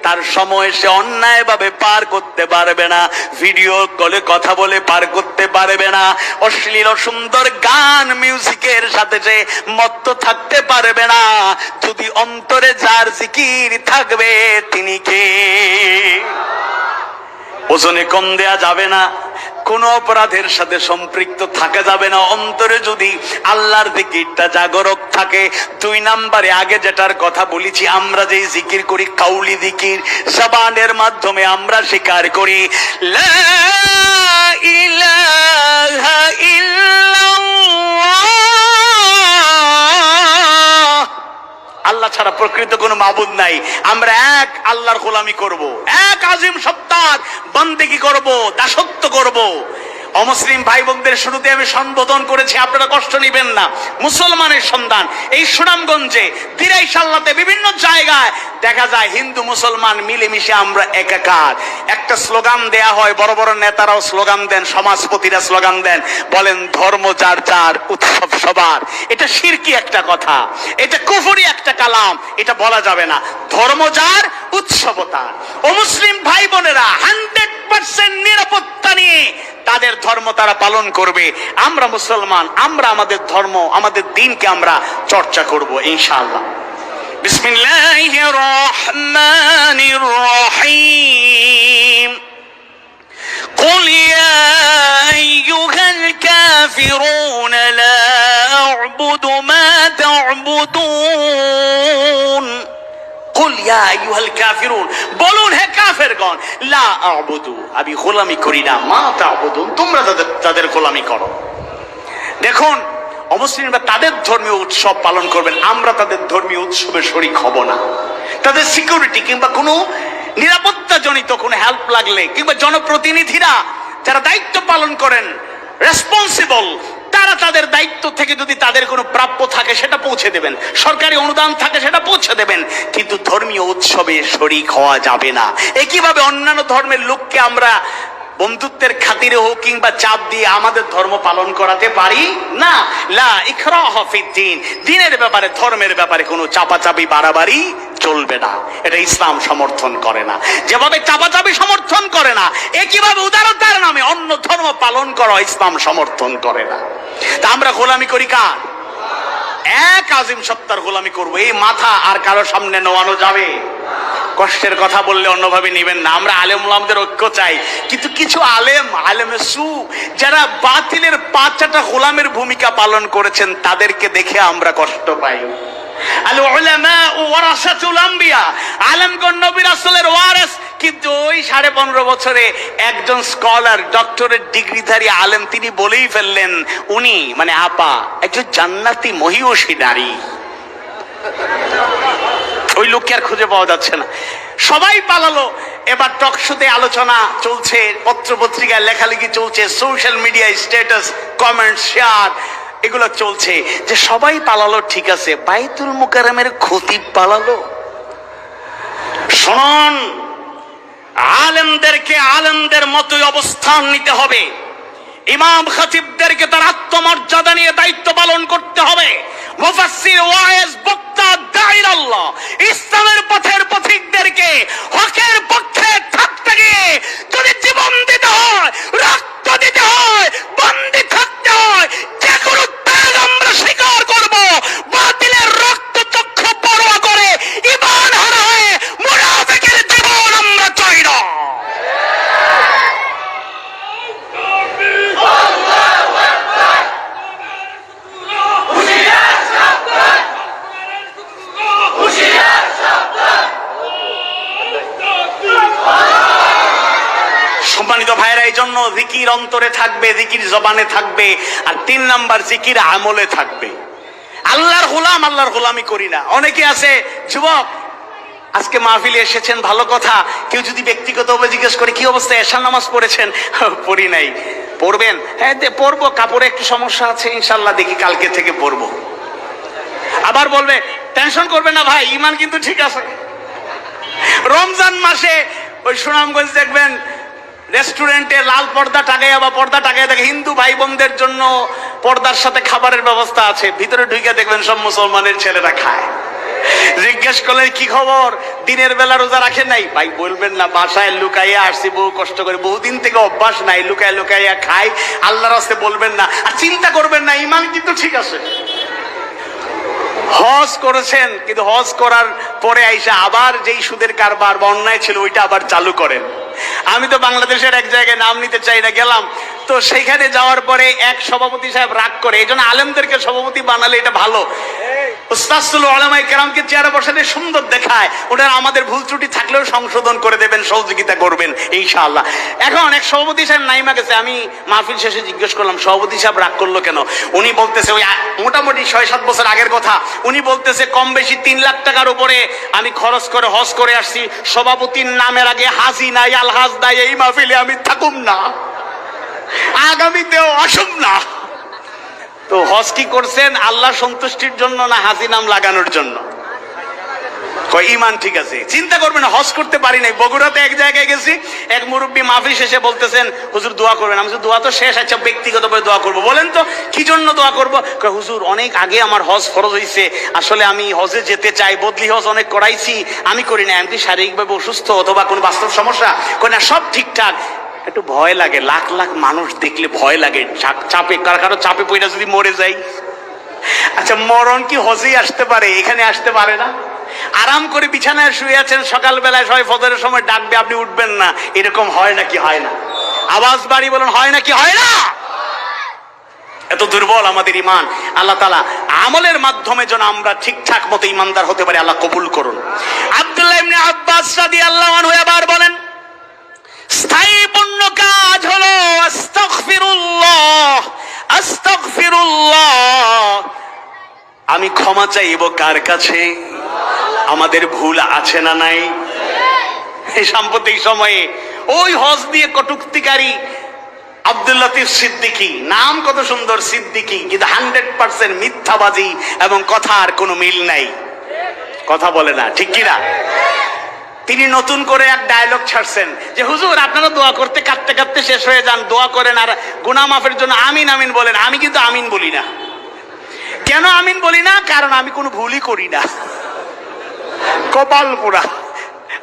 তার সময় সে অন্যায় ভাবে পার করতে পারবে না, ভিডিও কলে কথা বলে পার করতে পারবে না, অশ্লীল সুন্দর গান, মিউজিকের সাথে সে মত্ত থাকতে পারবে না। যদি অন্তরে যার জিকির থাকবে, তিনি কে? ওজনে কম দেয়া যাবে না, কোন অপরাধের সাথে সম্পৃক্ত থাকা যাবে না। অন্তরে যদি আল্লাহর জিকিরটা জাগরক থাকে। 2 নম্বরে আগে যেটার কথা বলেছি, আমরা যে জিকির করি কাউলি জিকির, জবানের মাধ্যমে আমরা স্বীকার করি লা ইলাহা ইল্লাল্লাহ, আল্লাহ ছাড়া প্রকৃত কোনো মাবুদ নাই। আমরা এক আল্লাহর গোলামি করব, এক আজিম সত্তার বন্দেগী করব, দাসত্ব করব। অমুসলিম ভাই বোনদের শুরুতে আমি সম্বোধন করেছি, আপনারা কষ্ট নেবেন না। মুসলমানের সন্তান এই সুনামগঞ্জে, দিরাইশাল্লাতে, বিভিন্ন জায়গায় দেখা যায় হিন্দু মুসলমান মিলেমিশে আমরা একাকার। একটা স্লোগান দেয়া হয়, বড় বড় নেতারাও স্লোগান দেন, সমাজপতিরা স্লোগান দেন, বলেন ধর্ম যার যার, উৎসব সবার। এটা শিরকি একটা কথা, এটা কুফরি একটা কালাম, এটা বলা যাবে না। ধর্ম যার, উৎসব তার। অমুসলিম ভাই বোনেরা 100% নিরাপত্তা নিয়ে তাদের ধর্ম তারা পালন করবে। আমরা মুসলমান, আমরা আমাদের ধর্ম, আমাদের দ্বীনকে আমরা চর্চা করব ইনশাআল্লাহ। বিসমিল্লাহির রহমানির রহিম। قل يا أيها الكافرون لا أعبد ما تعبدون। قل يا أيها الكافرون, বলুন হে কাফেরগণ, লা আ'বুদু, আমি গোলামি করি না, মা তা'বুদুন, তোমরা তাদের গোলামি করো। দেখুন অমুসলিমরা তাদের ধর্মীয় উৎসব পালন করবেন, আমরা তাদের ধর্মীয় উৎসবে শরীক হব না। তাদের সিকিউরিটি কিংবা কোনো নিরাপত্তা জনিত কোনো হেল্প লাগলে, কিংবা জনপ্রতিনিধিরা যারা দায়িত্ব পালন করেন রেসপন্সিবল, তারা তাদের দায়িত্ব থেকে যদি তাদের কোনো প্রাপ্য থাকে সেটা পৌঁছে দেবেন, সরকারি অনুদান থাকে সেটা পৌঁছে দেবেন, কিন্তু ধর্মীয় উৎসবে শরীক হওয়া যাবে না। একইভাবে অন্যান্য ধর্মের লোককে আমরা বন্ধুত্বের খাতিরে হোক কিংবা চাপ দিয়ে আমাদের ধর্ম পালন করাতে পারি না। লা ইকরাহা ফিদ্দীন, দ্বীনের ব্যাপারে ধর্মের ব্যাপারে কোনো চাপাচাপি বাড়াবাড়ি চলবে না, এটা ইসলাম সমর্থন করে না। যেভাবে চাপাচাপি সমর্থন করে না, একইভাবে উদারতার নামে অন্য ধর্ম পালন করা ইসলাম সমর্থন করে না। তা আমরা গোলামি করি কার? এক আজিম সত্তার গোলামি করবো। এই মাথা আর কারো সামনে নোয়ানো যাবে? কষ্টের কথা বললে অন্যভাবে নিবেন না। আমরা আলেম ওলামাদের ঐক্য চাই, কিন্তু কিছু আলেমে সু যারা বাতিলের পাঁচটা গোলামের ভূমিকা পালন করেছেন তাদেরকে দেখে আমরা কষ্ট পাই। আল উলামা ওয়ারাসাতুল আম্বিয়া, আলেমগণ নবী রাসূলের ওয়ারিস। কিন্তু ওই 15.5 বছরে একজন স্কলার, ডক্টরেট ডিগ্রিধারী আলেম, তিনি বলেই ফেললেন উনি মানে আপা একজন জান্নাতি মহিয়সী নারী। ওই লোককে আর খুঁজে পাওয়া যাচ্ছে না, সবাই পালালো। এবার টকশোতে আলোচনা চলছে, পত্র পত্রিকায় লেখালেখি চলছে, সোশ্যাল মিডিয়ায় স্ট্যাটাস, কমেন্ট, শেয়ার এগুলো চলছে যে সবাই পালালো, ঠিক আছে, বাইতুল মুকাররমের খতিব পালালো। শুনুন, আলেমদেরকে আলেমদের মতোই অবস্থান নিতে হবে। ইমাম খতিবদেরকে তার আত্মমর্যাদা নিয়ে দায়িত্ব পালন করতে হবে। মুফাসসির, ওয়াইজ, বক্তা, দাঈর আল্লাহ, ইসলামের পথের পথিকদেরকে হকের পক্ষে থাকতে গিয়ে যদি জীবন দিতে হয়, রক্ত দিতে হয়, বন্দী থাকতে হয়, যে কোনো ত্যাগ আমরা স্বীকার করব। বাতিলের রক্তচক্ষু পরোয়া করে ঈমান হারা হয়ে মুনাফিকের জীবন আমরা চাই না। সম্মানিত ভাইরা, এই জন্য জিকির অন্তরে থাকবে, জিকির জবানে থাকবে, আর 3 নাম্বার জিকির আমলে থাকবে। আল্লাহর গোলাম, আল্লাহর গোলামি করি না। অনেকে আছে, যুবক আজকে মাহফিলে এসেছেন, ভালো কথা, কেউ যদি ব্যক্তিগতভাবে জিজ্ঞেস করে কি অবস্থা, এশার নামাজ পড়েছেন? পড়ি নাই। পড়বেন? হ্যাঁ পড়বো, কাপড়ে একটু সমস্যা আছে, ইনশাল্লাহ দেখি কালকে থেকে পড়বো। আবার বলবে টেনশন করবে না ভাই, ঈমান কিন্তু ঠিক আছে। রমজান মাসে ওই সুনামগঞ্জ দেখবেন রেস্টুরেন্টে লাল পর্দা টাঙাইয়া বা পর্দা টাঙাইয়া দেখে হিন্দু ভাই বোনদের জন্য পর্দার সাথে খাবারের ব্যবস্থা আছে, ভিতরে ঢুকে দেখবেন সব মুসলমানের ছেলেরা খায়। জিজ্ঞেস করলেন কি খবর, দিনের বেলা রোজা রাখেন নাই? ভাই বলবেন না, বাসায় লুকাইয়া আসছি, বহু কষ্ট করে, বহুদিন থেকে অভ্যাস নাই, লুকাইয়া লুকাইয়া খাই। আল্লাহর রাস্তে বলবেন না, আর চিন্তা করবেন না, ঈমান কিন্তু ঠিক আছে। হজ করেছেন, কিন্তু হজ করার পরে আইসা আবার যেই সুদের কারবার বা অন্যায় ছিল ওইটা আবার চালু করেন। আমি তো বাংলাদেশের এক জায়গায় নাম নিতে চাই না, গেলাম তো সেইখানে যাওয়ার পরে এক সভাপতি সাহেব রাগ করে, এই জন্য আলেমদেরকে সভাপতি বানালে এটা ভালো। উস্তাদুল উলামায়ে কেরামকে চেয়ারে বসালে সুন্দর দেখায়, ওটা আমাদের ভুল ত্রুটি থাকলেও সংশোধন করে দেবেন, সহযোগিতা করবেন ইনশাআল্লাহ। এখন এক সভাপতি সাহেব নাইমা গেছে, আমি মাহফিল শেষে জিজ্ঞেস করলাম সভাপতি সাহেব রাগ করলো কেন? উনি বলতেছে ওই মোটামুটি 6-7 বছর আগের কথা, উনি বলতেছে কম বেশি 3 লাখ টাকার উপরে আমি খরচ করে হজ করে আসছি, সভাপতির নামের আগে হাজি নাই, আলহাজ নাই, এই মাহফিলে আমি থাকুম না, আগামীতেও আসুম না। তো হজ কি করছেন আল্লাহ সন্তুষ্টির জন্য না হাজি নাম লাগানোর জন্য? কয় ঈমান ঠিক আছে, চিন্তা করবেন। হজ করতে পারি নাই, বগুড়াতে এক জায়গায় গেছি, এক মুরব্বী মাহফিল শেষে বলতেছেন হুজুর দোয়া করবেন। আমি দোয়া তো শেষ, আচ্ছা ব্যক্তিগতভাবে দোয়া করবো। বলেন তো কি জন্য দোয়া করবো? কয় হুজুর অনেক আগে আমার হজ ফরজ হয়েছে, আসলে আমি হজে যেতে চাই, বদলি হজ অনেক করাইছি, আমি করি না। আমি কি শারীরিকভাবে অসুস্থ অথবা কোনো বাস্তব সমস্যা? কয় না, সব ঠিকঠাক। একটু ভয় লাগে, লাখ লাখ মানুষ দেখলে ভয় লাগে, চাপে কারো চাপে পড়ে যদি মরে যাই। আচ্ছা মরণ কি হজেই আসতে পারে, এখানে আসতে পারে না? আরাম করে বিছানায় শুয়ে আছেন, সকালবেলায় সবাই ফজরের সময় ডাকবে, আপনি উঠবেন না, এরকম হয় নাকি হয় না? আওয়াজ বাড়ি বলেন, হয় নাকি হয় না? এত দুর্বল আমাদের ঈমান। আল্লাহ তাআলা আমলের মাধ্যমে যেন আমরা ঠিকঠাক মতো ঈমানদার হতে পারি, আল্লাহ কবুল করুন। আব্দুল্লাহ ইবনে আব্বাস রাদিয়াল্লাহু আনহু এবার বলেন, স্থায়ী পূর্ণ কাজ হলো আস্তাগফিরুল্লাহ, আস্তাগফিরুল্লাহ, আমি ক্ষমা চাইব কার কাছে? আমাদের ভুল আছে না নাই? এই সাম্প্রতিক সময়ে ওই হজ দিয়ে কটূক্তিকারী আব্দুল লতিফ সিদ্দিকী, নাম কত সুন্দর সিদ্দিকী, কিন্তু 100% মিথ্যাবাদী এবং কথার কোনো মিল নাই। কথা বলে না, ঠিক কিনা? তিনি নতুন করে এক ডায়লগ ছাড়ছেন যে হুজুর আপনারা দোয়া করতে কাঁদতে কাঁদতে শেষ হয়ে যান, দোয়া করেন আর গুনাহ মাফের জন্য আমিন আমিন বলেন। আমি কিন্তু আমিন বলি না। কেন আমিন বলি না? কারণ আমি কোনো ভুলই করি না। কপাল পোড়া।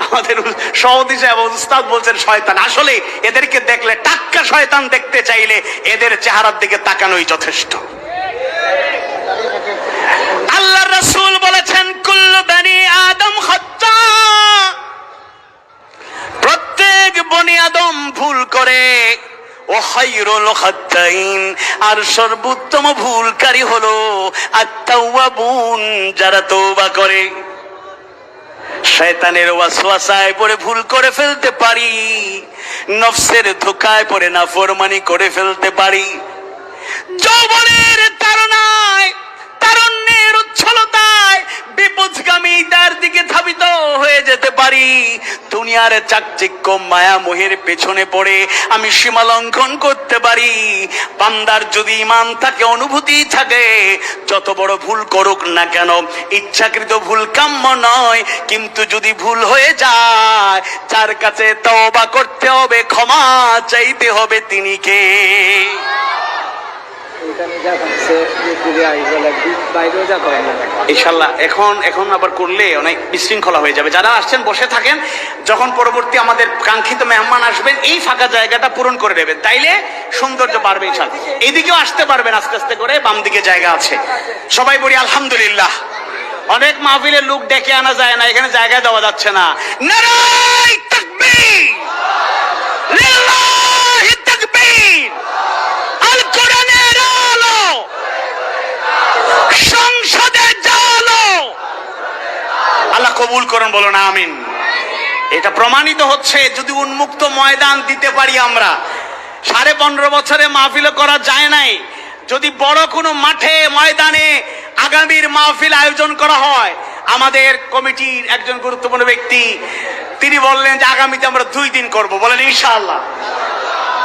আমাদের সহদি সাহেব উস্তাদ বলছেন শয়তান। আসলে এদেরকে দেখলে, টাক্কা শয়তান দেখতে চাইলে এদের চেহারার দিকে তাকানোই যথেষ্ট। আল্লাহর রাসূল বলেছেন কুল্লু বনি আদম খাত্তা, প্রত্যেক বনি আদম ভুল করে। ও খায়রুল খাত্তাইন, আর সর্বোত্তম ভুলকারী হলো আত-তাওয়াবুন, যারা তওবা করে। শয়তানের ওয়াসওয়াসায় পড়ে ভুল করে ফেলতে পারি, নফসের ধোঁকায় পড়ে নাফরমানি করে ফেলতে পারি, যৌবনের তাড়নায়, তারুণ্যের উচ্ছলতায় বিপথগামীতার দিকে ধাবিত হয়ে যেতে পারি, দুনিয়ার চাকচিক্য মায়া মোহের পেছনে পড়ে আমি সীমা লঙ্ঘন করতে পারি। বান্দার যদি ঈমান থাকে, অনুভূতি থাকে, যত বড় ভুল করুক না কেন, ইচ্ছাকৃত ভুল কাম্য নয়, কিন্তু যদি ভুল হয়ে যায়, যার কাছে তওবা করতে হবে, ক্ষমা চাইতে হবে, তিনি কে? ইনশাল্লাহ এখন আবার করলে অনেক বিশৃঙ্খলা হয়ে যাবে। যারা আসছেন বসে থাকেন, যখন পরবর্তী আমাদের কাঙ্ক্ষিত মেহমান আসবেন এই ফাঁকা জায়গাটা পূরণ করে দেবেন, তাইলে সৌন্দর্য বাড়বে ইনশাল্লাহ। এদিকেও আসতে পারবেন আস্তে আস্তে করে, বাম দিকে জায়গা আছে। সবাই বলি আলহামদুলিল্লাহ। অনেক মাহফিলের লোক ডেকে আনা যায় না, এখানে জায়গা দেওয়া যাচ্ছে না। নারায়ে তাকবীর, লিল্লাহি তাকবীর। আল কোরআনের আলো, সংসদে জালো। আল্লাহ কবুল করুন, বলো না আমিন। এটা প্রমাণিত হচ্ছে যদি উন্মুক্ত ময়দান দিতে পারি আমরা। 15.5 বছরে মাহফিল করা যায় নাই। যদি বড় কোনো মাঠে ময়দানে আগামীর মাহফিল আয়োজন করা হয়, আমাদের কমিটির একজন গুরুত্বপূর্ণ ব্যক্তি তিনি বললেন যে আগামীতে আমরা 2 দিন করব। বলেন ইনশাআল্লাহ।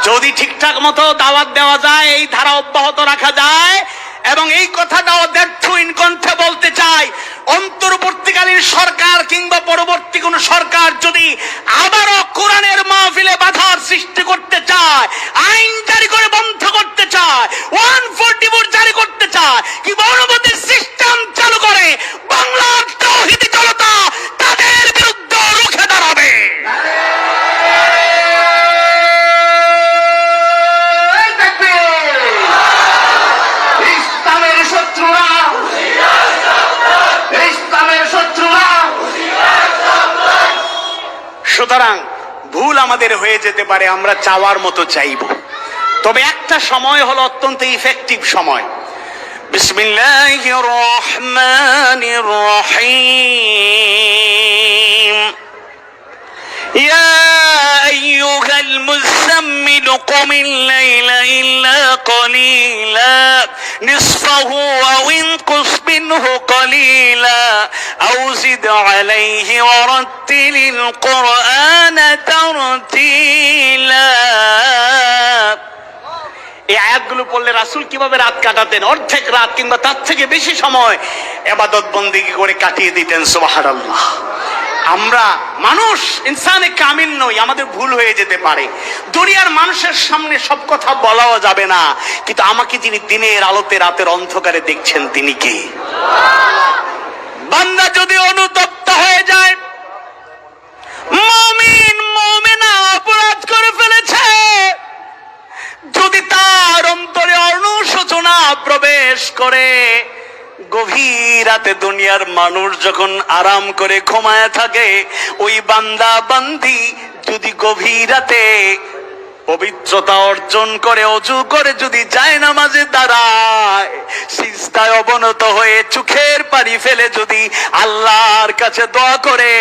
যদি ঠিকঠাক মতো দাওয়াত দেওয়া যায়, এই ধারা অব্যাহত রাখা যায়, এবং এই কথাটাও দ্ব্যর্থহীন কণ্ঠে বলতে চাই, অন্তর্বর্তীকালীন সরকার কিংবা পরবর্তী কোন সরকার যদি আবারও কোরআনের মাহফিলে বাধার সৃষ্টি করতে চায়, আইন জারি করে বন্ধ করতে চায়, 144 জারি করতে চায়, কিংবা অনুমতির সিস্টেম চালু করে, বাংলার তাওহীদি জনতা তাদের বিরুদ্ধে রুখে দাঁড়াবে। সুতরাং ভুল আমাদের হয়ে যেতে পারে, আমরা চাওয়ার মতো চাইব, তবে একটা সময় হলো অত্যন্ত ইফেক্টিভ সময়। বিসমিল্লাহির রহমানির রহিম। ইয়া আইয়ুহাল মুযাম্মিল কুমিল লাইলা ইল্লা কলিলা নিসফাহু আও ইনকুস মিনহু কলিলা আও জিদ আলাইহি ওয়া রাত্তিলিল কুরআনা তারতিলা। এই আয়াতগুলো পড়লে রাসূল কিভাবে রাত কাটাতেন, অর্ধেক রাত কিংবা তার থেকে বেশি সময় ইবাদত বন্দেগী করে কাটিয়ে দিতেন। সুবহানাল্লাহ। আমরা মানুষ, ইনসানে কামিল নই, আমাদের ভুল হয়ে যেতে পারে। দুনিয়ার মানুষের সামনে সব কথা বলাও যাবে না, কিন্তু আমাকে যিনি দিনের আলোতে রাতের অন্ধকারে দেখছেন তিনি কে? বান্দা যদি অনুতপ্ত হয়ে যায়, মুমিন মুমিনা অপরাধ করে ফেলেছে, যদি তার অন্তরে অনুশোচনা প্রবেশ করে, গভীর রাতে দুনিয়ার মানুষ যখন আরাম করে ঘুমায় থাকে, ওই বান্দা বান্দি যদি গভীর রাতে পবিত্রতা অর্জন করে ওযু করে যদি জায়নামাজে দাঁড়ায়, সিজদায় অবনত হয়ে চোখের পানি ফেলে যদি আল্লাহর কাছে দোয়া করে,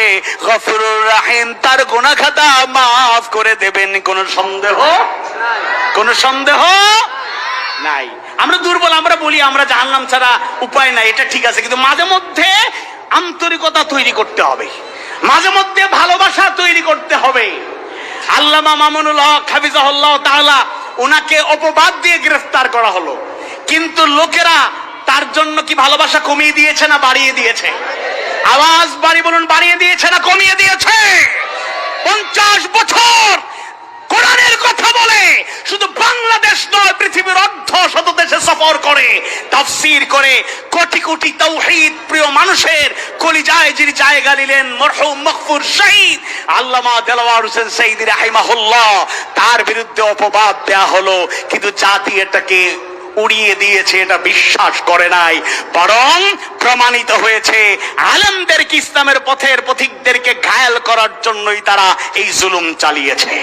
গফুরুর রহিম তার গুনাহ খাতা মাফ করে দেবেন। কোন সন্দেহ? নাই। আমরা দুর্বল, আমরা বলি আমরা জাহান্নাম ছাড়া উপায় নাই, এটা ঠিক আছে, কিন্তু মাঝে মধ্যে আন্তরিকতা তৈরি করতে হবে, মাঝে মধ্যে ভালোবাসা তৈরি করতে হবে। আল্লামা মামুনুল হক হাফিজাহুল্লাহ তাআলা, ওনাকে অপবাদ দিয়ে গ্রেফতার করা হলো, কিন্তু লোকেরা তার জন্য কি ভালোবাসা কমিয়ে দিয়েছে না বাড়িয়ে দিয়েছে? আওয়াজ বাড়ি বলুন, বাড়িয়ে দিয়েছে না কমিয়ে দিয়েছে? 50 বছর কোরআনের কথা বলে, শুধু বাংলাদেশ নয় পৃথিবীর অর্ধ শত দেশে সফর করে, তাফসীর করে, কোটি কোটি তাওহীদ প্রিয় মানুষের কলিজায় যিনি জায়গা নিলেন, মরহুম মগফুর শহীদ আল্লামা দেলাওয়ার হোসেন সাঈদী রাহিমাহুল্লাহ, তার বিরুদ্ধে অপবাদ দেয়া হলো, কিন্তু জাতি এটাকে উড়িয়ে দিয়েছে, এটা বিশ্বাস করে নাই, বরং প্রমাণিত হয়েছে আলেমদেরকে, ইসলামের পথের পথিকদেরকে ঘায়েল করার জন্যই তারা এই জুলুম চালিয়েছে।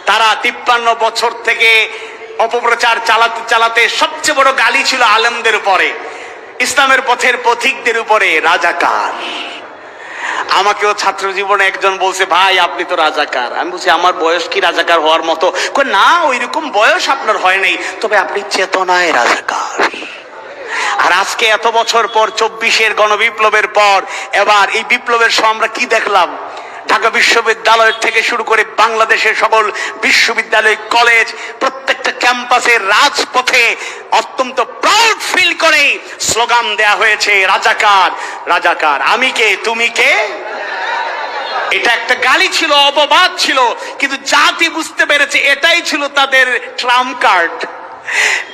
তারা 53 বছর থেকে অপপ্রচার চালাতে চালাতে সবচেয়ে বড় গালি ছিল আলেমদের উপরে, ইসলামের পথের পথিকদের উপরে, রাজাকার। আমাকেও ছাত্র জীবনে একজন বলছে, ভাই আপনি তো রাজাকার। আমি বলছি, আমার বয়স কি রাজাকার হওয়ার মতো? না, ওইরকম বয়স আপনার হয় নাই, তবে আপনি চেতনায় রাজাকার। আর আজকে এত বছর পর, 24-এর গণবিপ্লবের পর, এবার এই বিপ্লবের সময় আমরা কি দেখলাম? ঢাকা বিশ্ববিদ্যালয় থেকে শুরু করে বাংলাদেশের সকল বিশ্ববিদ্যালয়, কলেজ, প্রত্যেকটা ক্যাম্পাসের রাজপথে অত্যন্ত প্রাউড ফিল করে স্লোগান দেয়া হয়েছে, রাজাকার রাজাকার, আমি কে তুমি কে। এটা একটা গালি ছিল, অপবাদ ছিল, কিন্তু জাতি বুঝতে পেরেছে এটাই ছিল তাদের ট্রাম্প কার্ড।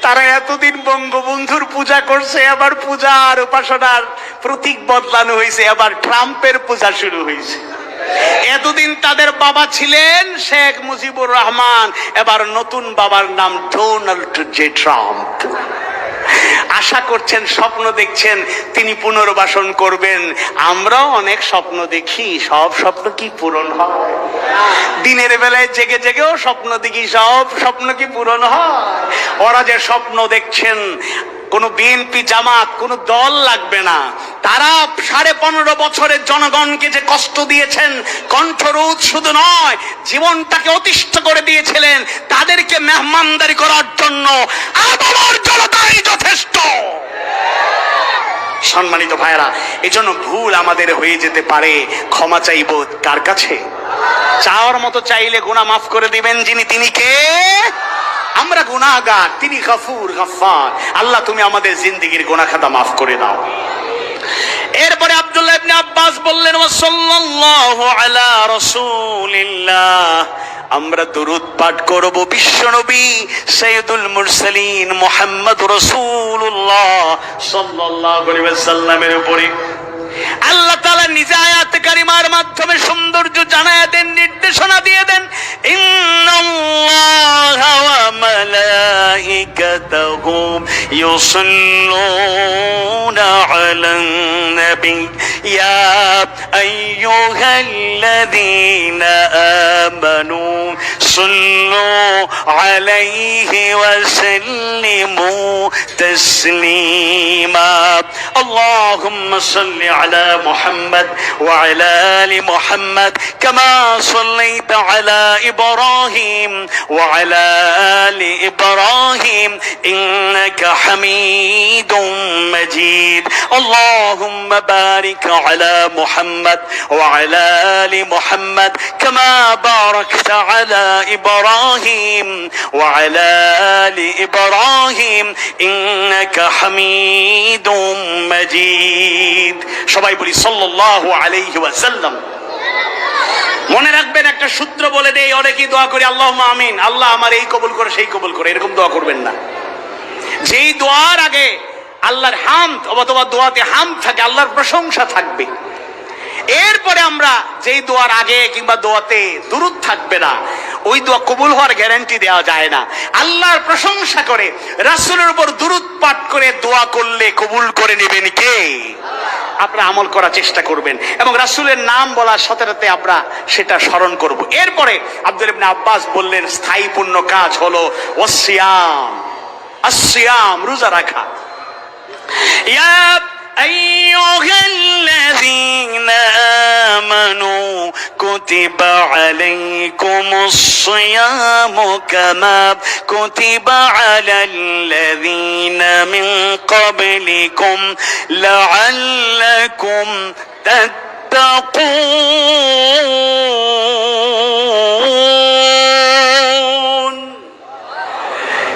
তারা এতদিন বঙ্গবন্ধুর পূজা করছে, এবার পূজার উপাসনার প্রতীক বদলানো হয়েছে, এবার ট্রাম্পের পূজা শুরু হয়েছে। এতদিন তাদের বাবা ছিলেন শেখ মুজিবুর রহমান, এবার নতুন বাবার নাম ডোনাল্ড জে ট্রাম্প। আশা করছেন, স্বপ্ন দেখছেন তিনি পুনর্বাসন করবেন। আমরাও অনেক স্বপ্ন দেখি, সব স্বপ্ন কি পূরণ হয়? দিনের বেলায় জেগে জেগেও স্বপ্ন দেখি, সব স্বপ্ন কি পূরণ হয়? ওরা যে স্বপ্ন দেখছেন, কোন বিএনপি জামাত কোন দল লাগবে না, তারা 15.5 বছরের জনগণকে যে কষ্ট দিয়েছেন, কণ্ঠরোধ শুধু নয় জীবনটাকে অতিষ্ঠ করে দিয়েছিলেন, তাদেরকে মেহমানদারি করার জন্য আবহাওয়ার জনতাই যথেষ্ট। সম্মানিত ভাইরা, এজন্য ভুল আমাদের হয়ে যেতে পারে, ক্ষমা চাইব কার কাছে? চাওয়ার মতো চাইলে গুনাহ মাফ করে দিবেন যিনি, তিনি কে? আমরা গুনাহগার, তিনি গফুর গফফার। আল্লাহ তুমি আমাদের জিন্দেগীর গুনাহ খাতা মাফ করে দাও। এরপরে আব্দুল্লাহ ইবনে আব্বাস বললেন, ওয়া সাল্লাল্লাহু আলা রাসূলিল্লাহ, আমরা দুরূদ পাঠ করব বিশ্বনবী সাইয়্যিদুল মুরসালিন মুহাম্মদ রাসূলুল্লাহ সাল্লাল্লাহু আলাইহি ওয়াসাল্লামের উপরে। আল্লাহ তাআলা নিজে আয়াত কারিমার মাধ্যমে সৌন্দর্য জানায় দেন, নির্দেশনা দিয়ে দেন, ইন্নাল্লাহা ওয়া মালাইকাতাহু ইউসাল্লুনা আলান নবী ইয়া আইয়ুহাল্লাযীনা আমানু সাল্লু আলাইহি ওয়া সাল্লিমু তাসলিমা। আল্লাহুম্মা সাল্লি على محمد وعلى آل محمد كما صليت على إبراهيم وعلى آل إبراهيم إنك حميد مجيد. اللهم بارك على محمد وعلى آل محمد كما باركت على إبراهيم وعلى آل إبراهيم إنك حميد مجيد. সবাই বলি সাল্লাল্লাহু আলাইহি ওয়াসাল্লাম। মনে রাখবেন, একটা সূত্র বলে দেই, অনেকেই দোয়া করি আল্লাহুম্মা আমিন, আল্লাহ আমার এই কবুল করে সেই কবুল করে, এরকম দোয়া করবেন না। যেই দোয়ার আগে আল্লাহর হামদ অথবা দোয়াতে হামদ থাকে, আল্লাহর প্রশংসা থাকবে, এরপরে আমরা যেই দোয়ার আগে কিংবা দোয়াতে দুরূদ থাকবে না, ওই দোয়া কবুল হওয়ার গ্যারান্টি দেওয়া যায় না। আল্লাহর প্রশংসা করে রাসূলের উপর দুরূদ পাঠ করে দোয়া করলে কবুল করে নেবেন কে? আপনারা আমল করার চেষ্টা করবেন এবং রাসূলের নাম বলার সাথে সাথে আমরা সেটা স্মরণ করব। এরপরে আব্দুল্লাহ ইবনে আব্বাস বললেন, স্থায়ী পূর্ণ কাজ হলো ওয়াসিয়াম, আসিয়াম, রোজা রাখা। ইয়া أيها الذين آمنوا كتب عليكم الصيام كما كتب على الذين من قبلكم لعلكم تتقون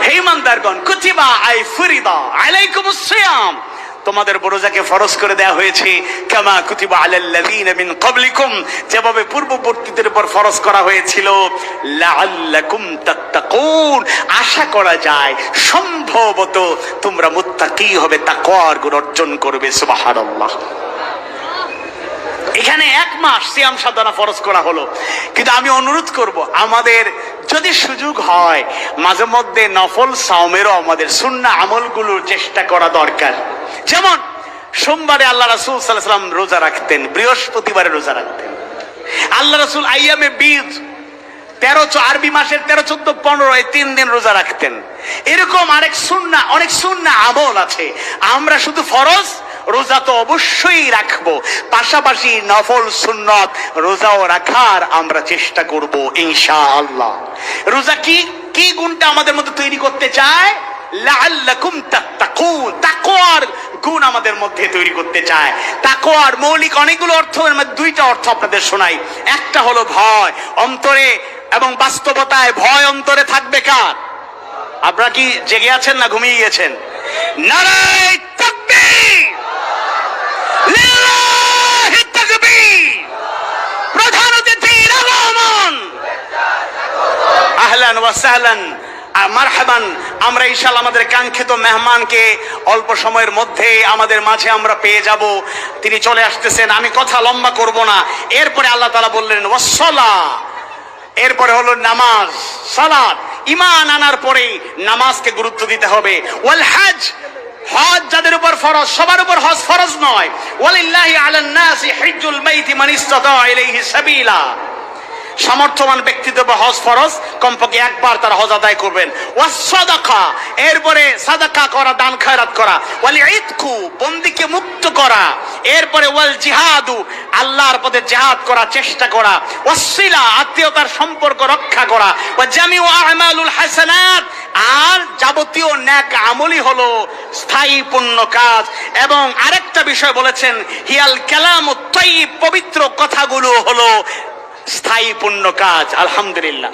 হে ইমানদারগণ, কুতিবা আই ফরিদা আলাইকুমুস সিয়াম, তোমাদের রোজাকে ফরজ করে দেয়া হয়েছে, কামা কুতিবা আলাল্লাযীনা মিন ক্বাবলিকুম, যেভাবে পূর্ববর্তীদের উপর ফরজ করা হয়েছিল, লাআল্লাকুম তাত্তাকুন, আশা করা যায় সম্ভবত তোমরা মুত্তাকি হবে, তাকওয়ার গুণ অর্জন করবে। সুবহানাল্লাহ। এখানে এক মাস সিয়াম সাধনা ফরজ করা হলো, কিন্তু আমি অনুরোধ করব আমাদের যদি সুযোগ হয় মাঝে মধ্যে নফল সাওমেরও আমাদের সুন্নাহ আমলগুলোর চেষ্টা করা দরকার। যেমন সোমবারে আল্লাহ রাসূল সাল্লাল্লাহু আলাইহি ওয়াসাল্লাম রোজা রাখতেন, বৃহস্পতিবারে রোজা রাখতেন। আল্লাহ রাসূল আইয়ামে বীজ 13 আরবি মাসের 13, 14, 15 এই 3 দিন রোজা রাখতেন। এরকম অনেক সুন্নাহ আমল আছে। আমরা শুধু ফরজ রোজা তো অবশ্যই রাখবো, পাশাপাশি নফল সুন্নত রোজাও রাখার আমরা চেষ্টা করব ইনশাআল্লাহ। রোজা কি গুণটা আমাদের মধ্যে তৈরি করতে চায়? লাআল্লাকুম তাত্তাকুন, তাকওয়ার গুণ আমাদের মধ্যে তৈরি করতে চায়। তাকওয়ার মৌলিক অনেকগুলো অর্থ, এর মধ্যে 2টা অর্থ আপনাদের শোনাই। একটা হলো ভয়, অন্তরে এবং বাস্তবতায় ভয় অন্তরে থাকবে কার? আপনারা কি জেগে আছেন না ঘুমিয়ে গেছেন? নারায়ে তাকবীর, লিল্লাহি তাকবীর, প্রধান অতিথি রহমান, আহলান ওয়া সাহলান, মারহাবান। আমরা ইনশাআল্লাহ আমাদের কাঙ্ক্ষিত মেহমানকে অল্প সময়ের মধ্যে আমাদের মাঝে আমরা পেয়ে যাব। তিনি চলে আসতেছেন, আমি কথা লম্বা করব না। এরপরে আল্লাহ তাআলা বললেন ওয়াসসালাহ, এরপরে হলো নামাজ, সালাত। ঈমান আনার পরে নামাজকে গুরুত্ব দিতে হবে। ওয়াল হজ, হজ যাদের উপর ফরজ, সবার উপর হজ ফরজ নয়। ওয়ালিল্লাহি আলান নাসি হিজ্জুল বাইতি মান ইসতাতা ইলাইহি সাবিলা, সামর্থ্যবান ব্যক্তিদের উপর হজ ফরজ, কমপক্ষে একবার তারা হজ আদায় করবেন। ওয়াস সাদাকা, এরপরে সাদাকা করা, দান খয়রাত করা। ওয়াল ইতকু, বন্দীকে মুক্ত করা। এরপরে ওয়াল জিহাদু, আল্লাহর পথে জিহাদ করা, চেষ্টা করা। ওয়াস সিলা, আত্মীয়তার সম্পর্ক রক্ষা করা। ওয়া জামিউ আমালুল হাসানাত, আর যাবতীয় নেক আমলই হলো স্থায়ী পুণ্য কাজ। এবং আরেকটা বিষয় বলেছেন, হিয়াল কালামুত তাইয়্যিব, পবিত্র কথাগুলো হলো স্থায়ী পুণ্য কাজ। আলহামদুলিল্লাহ।